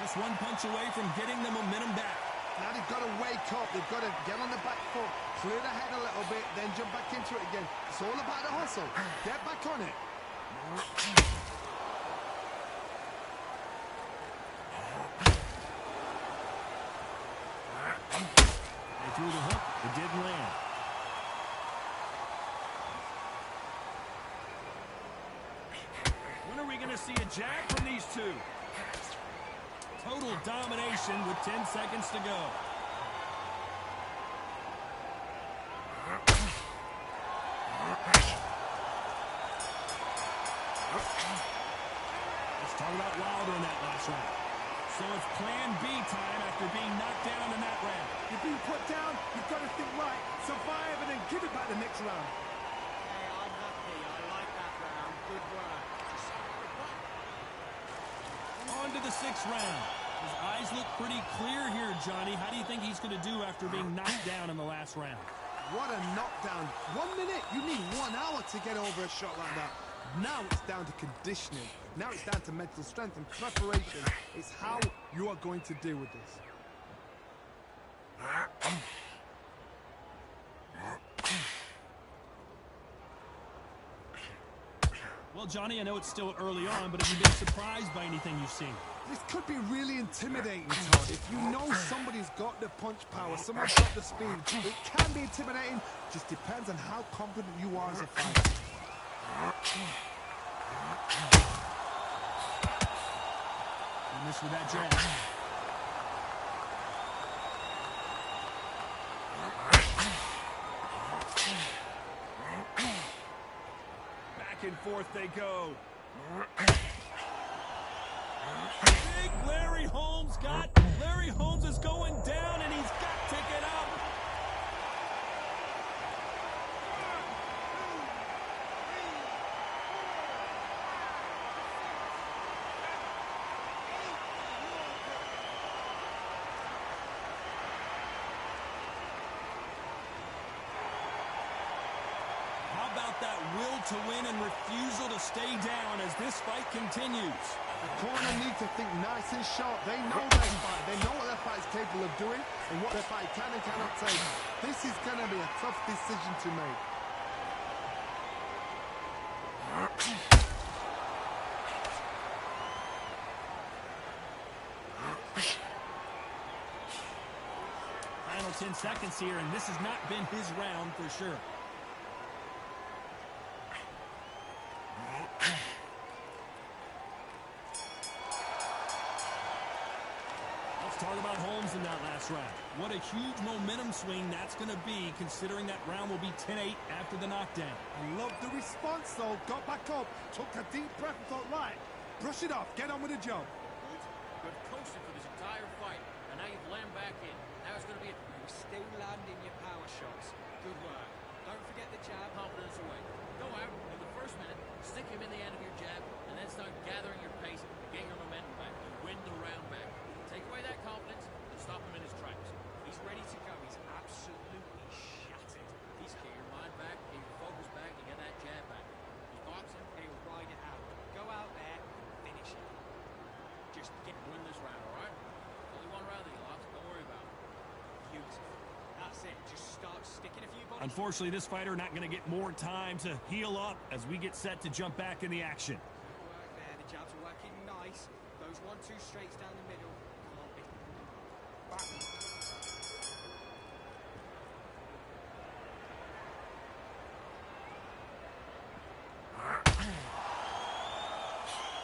S2: Just one punch away from getting the momentum back.
S3: Now they've got to wake up. They've got to get on the back foot, clear the head a little bit, then jump back into it again. It's all about the hustle. Get back on it.
S2: They threw the hook. It didn't land. When are we going to see a jab from these two? Total domination with 10 seconds to go. Let's talk about Wilder in that last round. So it's plan B time after being knocked down in that round.
S3: You've been put down. You've got to think right, survive, and then give it back the next round.
S4: Hey, I'm happy. I like that round. Good work.
S2: On to the sixth round. His eyes look pretty clear here, Johnny. How do you think he's going to do after being knocked down in the last round?
S3: What a knockdown. 1 minute, you need 1 hour to get over a shot like that. Now it's down to conditioning. Now it's down to mental strength and preparation. It's how you are going to deal with this.
S2: Well, Johnny, I know it's still early on, but have you been surprised by anything you've seen?
S3: This could be really intimidating, Todd. If you know somebody's got the punch power, someone's got the speed, it can be intimidating. Just depends on how confident you are as a fighter.
S2: You missed with that jab. Back and forth they go. Big Larry Holmes Larry Holmes is going down, and he's got to get up. How about that will to win and refusal to stay down as this fight continues?
S3: The corner need to think nice and sharp. They know their fight. They know what their fight is capable of doing and what their fight can and cannot take. This is going to be a tough decision to make.
S2: Final 10 seconds here, and this has not been his round for sure. Talk about Holmes in that last round. What a huge momentum swing that's going to be, considering that round will be 10-8 after the knockdown.
S3: I love the response, though. Got back up, took a deep breath and thought, right, brush it off, get on with the job.
S4: Good coasting for this entire fight, and now you've landed back in. Now it's going to be you still landing your power shots. Good work. Don't forget the jab. Confidence away. Go out in the first minute, stick him in the end of your jab, and then start gathering your pace, get your momentum back, and win the round back. Take away that confidence and stop him in his tracks. He's ready to go. He's absolutely shattered. He's get your mind back, get your focus back, and get that jab back. He's boxing, he'll ride it out. Go out there, finish it. Just win this round, all right? Only one round that you lost. Don't worry about it. Beautiful. That's it. Just start sticking a few bodies.
S2: Unfortunately, this fighter not going to get more time to heal up as we get set to jump back in the action.
S4: Good work there. The jabs are working nice. Those 1-2 straights down the middle.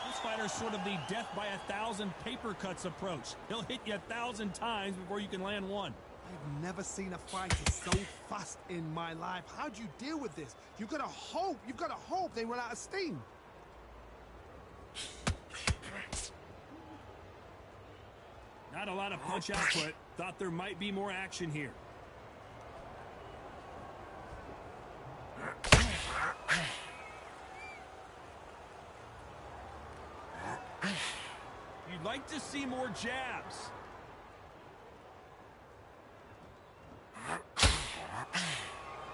S2: This fighter is sort of the death by 1,000 paper cuts approach. He'll hit you 1,000 times before you can land one.
S3: I've never seen a fighter so fast in my life. How do you deal with this? You've got to hope they run out of steam.
S2: Not a lot of punch output. Thought there might be more action here. You'd like to see more jabs.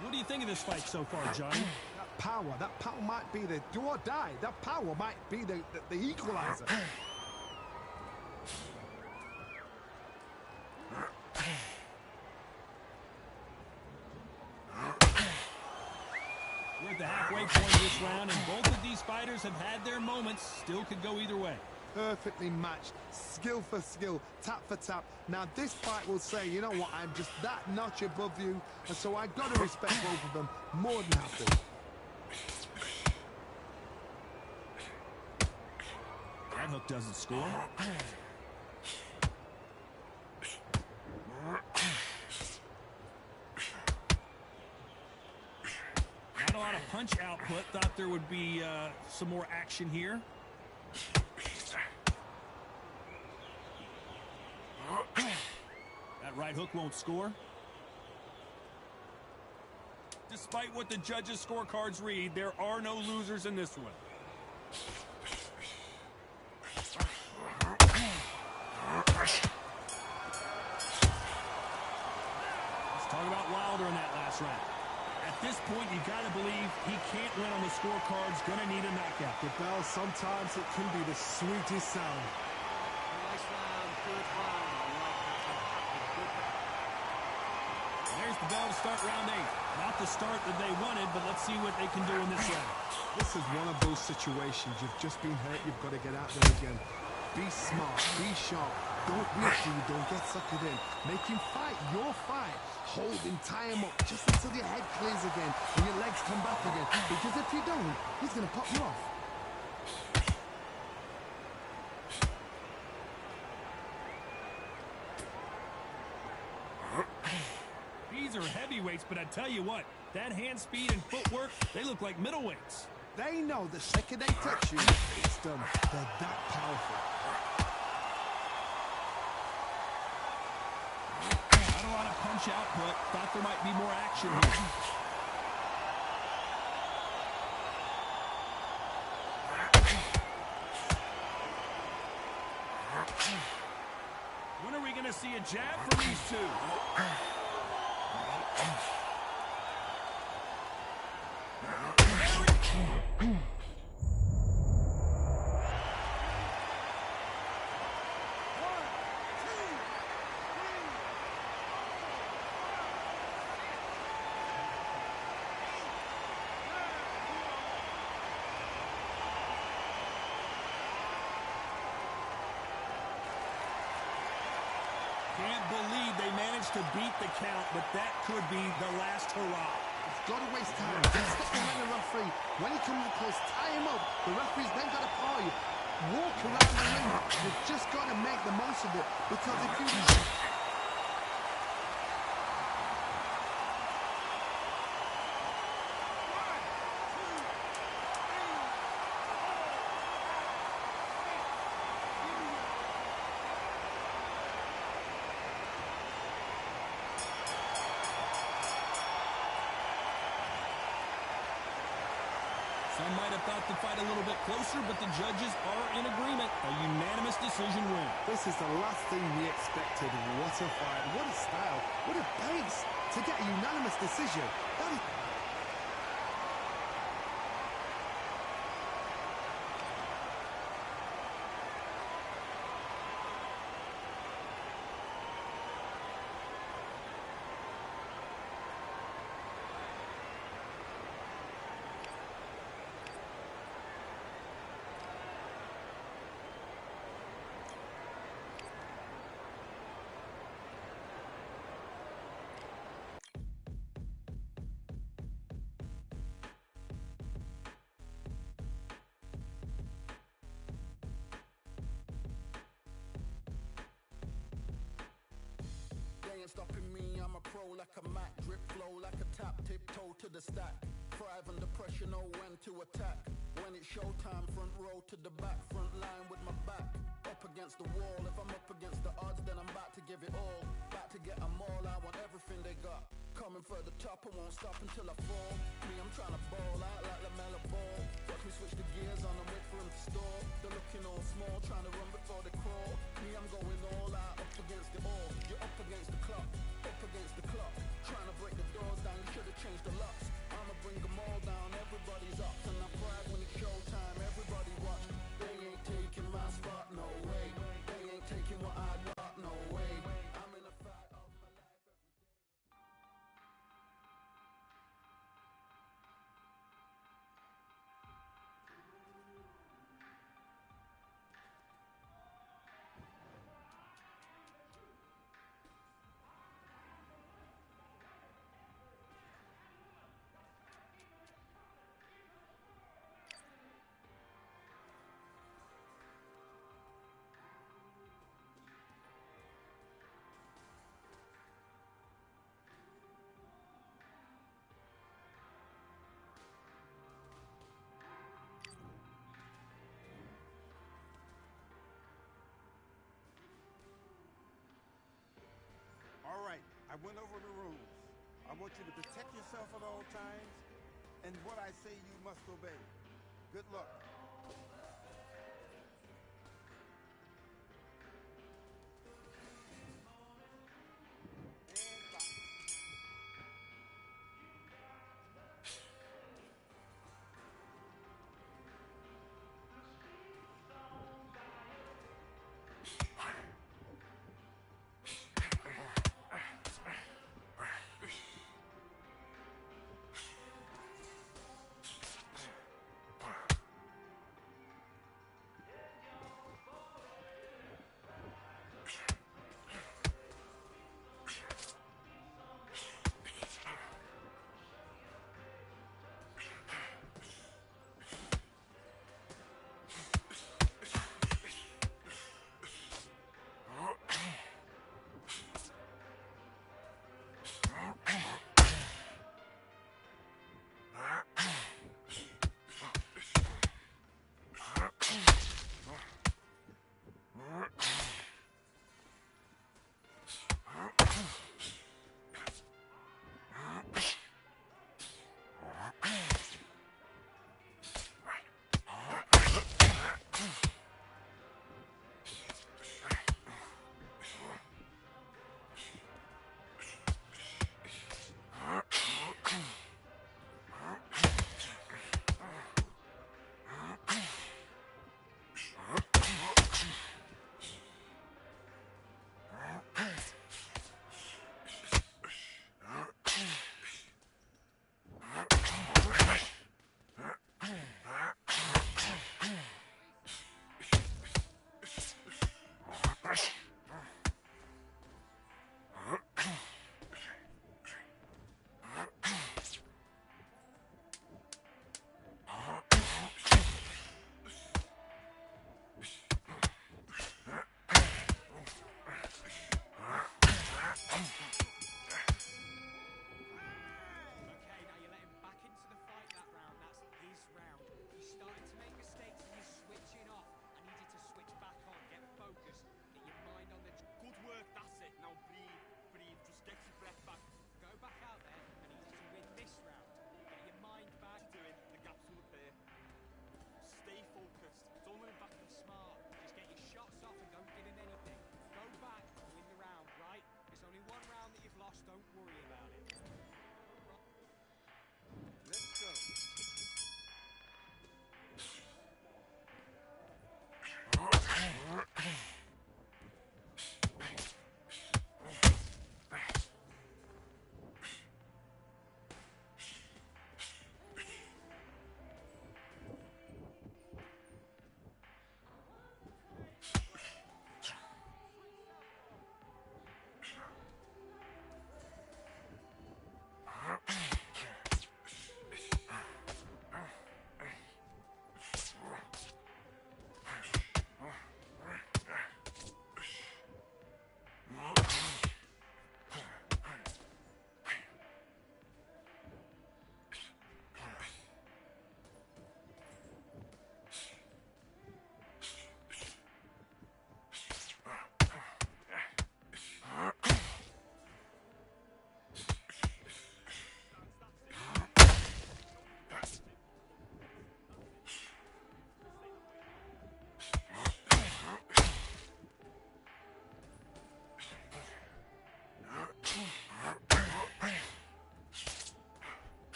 S2: What do you think of this fight so far, Johnny?
S3: That power might be the do or die. That power might be the equalizer.
S2: We're at the halfway point of this round, and both of these fighters have had their moments. Still could go either way.
S3: Perfectly matched, skill for skill, tap for tap. Now this fight will say, you know what, I'm just that notch above you, and so I've got to respect both of them more than happy.
S2: That hook doesn't score. Not a lot of punch output. Thought there would be some more action here. That right hook won't score. Despite what the judges' scorecards read, there are no losers in this one. Let's talk about Wilder in that last round. At this point, you got to believe he can't win on the scorecards. Going to need a knockout.
S3: The bell, sometimes it can be the sweetest sound.
S4: Nice round, good round. I like that. Good round.
S2: There's the bell to start round 8. Not the start that they wanted, but let's see what they can do in this round.
S3: This is one of those situations. You've just been hurt. You've got to get out there again. Be smart. Be sharp. Don't be afraid. Don't get suckered in. Make him fight your fight. Hold him. Tie him up just until your head clears again and your legs come back again. Because if you don't, he's going to pop you off.
S2: These are heavyweights, but I tell you what, that hand speed and footwork, they look like middleweights.
S3: They know the second they touch you, it's done. They're that powerful.
S2: Not a lot of punch output. Thought there might be more action here. When are we going to see a jab from these two? Can't believe they managed to beat the count, but that could be the last hurrah.
S3: He's got to waste time. Just stop behind the referee. When he comes close, tie him up. The referee's then got to paw you. Walk around the ring. You've just got to make the most of it. Because if you...
S2: Some might have thought the fight a little bit closer, but the judges are in agreement. A unanimous decision win.
S3: This is the last thing we expected. What a fight. What a style. What a pace to get a unanimous decision. That is...
S6: ain't stopping me, I'm a pro like a Mac. Drip flow like a tap, tiptoe to the stack. Thrive under pressure, know when to attack. When it's showtime, front row to the back. Front line with my back up against the wall. If I'm up against the odds, then I'm about to give it all. About to get them all, I want everything they got. Coming for the top, I won't stop until I fall. Me, I'm trying to ball out like LaMelo Ball. Watch me switch the gears on and wait for him to stall. They're looking all small, trying to run before they crawl. Me, I'm going all out, up against the all. You're up against the clock, up against the clock. Trying to break the doors down, you should've changed the locks. I'ma bring them all down, everybody's up. And I pride when it's showtime, everybody watch. They ain't taking my spot, no way. They ain't taking what I got, no way. I'm in a fight of my life every day.
S8: All right, I went over the rules. I want you to protect yourself at all times, and what I say you must obey. Good luck. And box.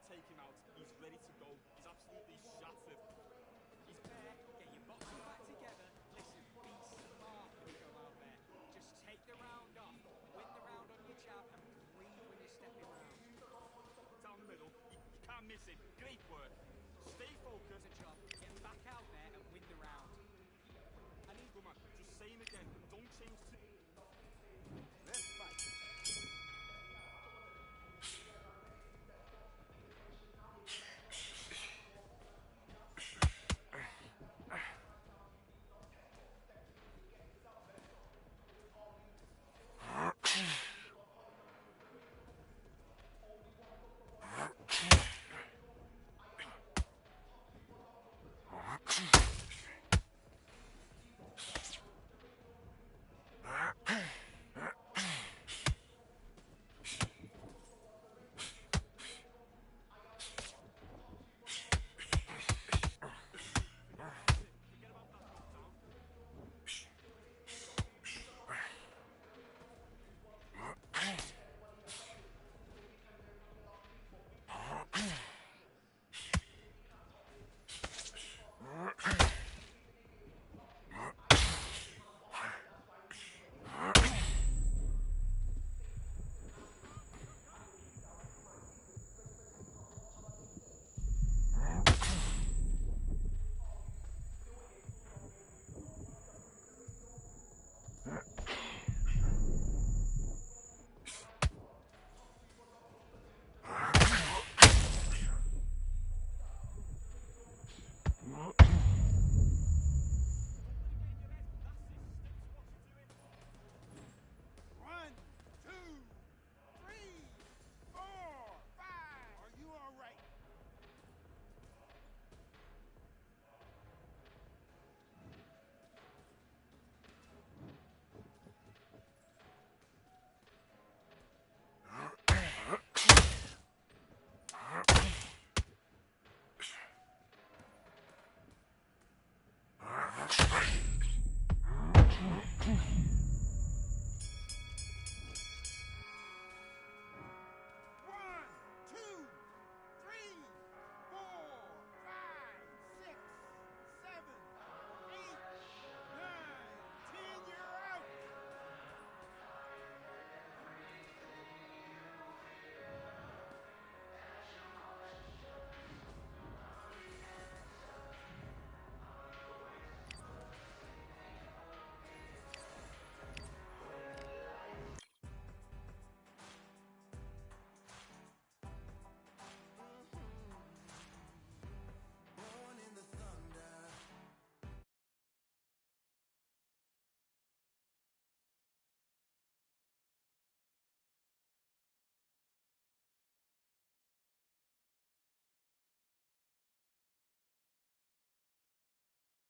S4: Take him out. He's ready to go. He's absolutely shattered. He's there. Get your boxing back together. Listen, be smart when you go out there. Just take the round off, win the round on your jab, and breathe when you're stepping round. Down the middle. You can't miss it. Great work. Stay focused. It's a job. Get back out there and win the round. I need... Good man. Just say him again. Don't change to...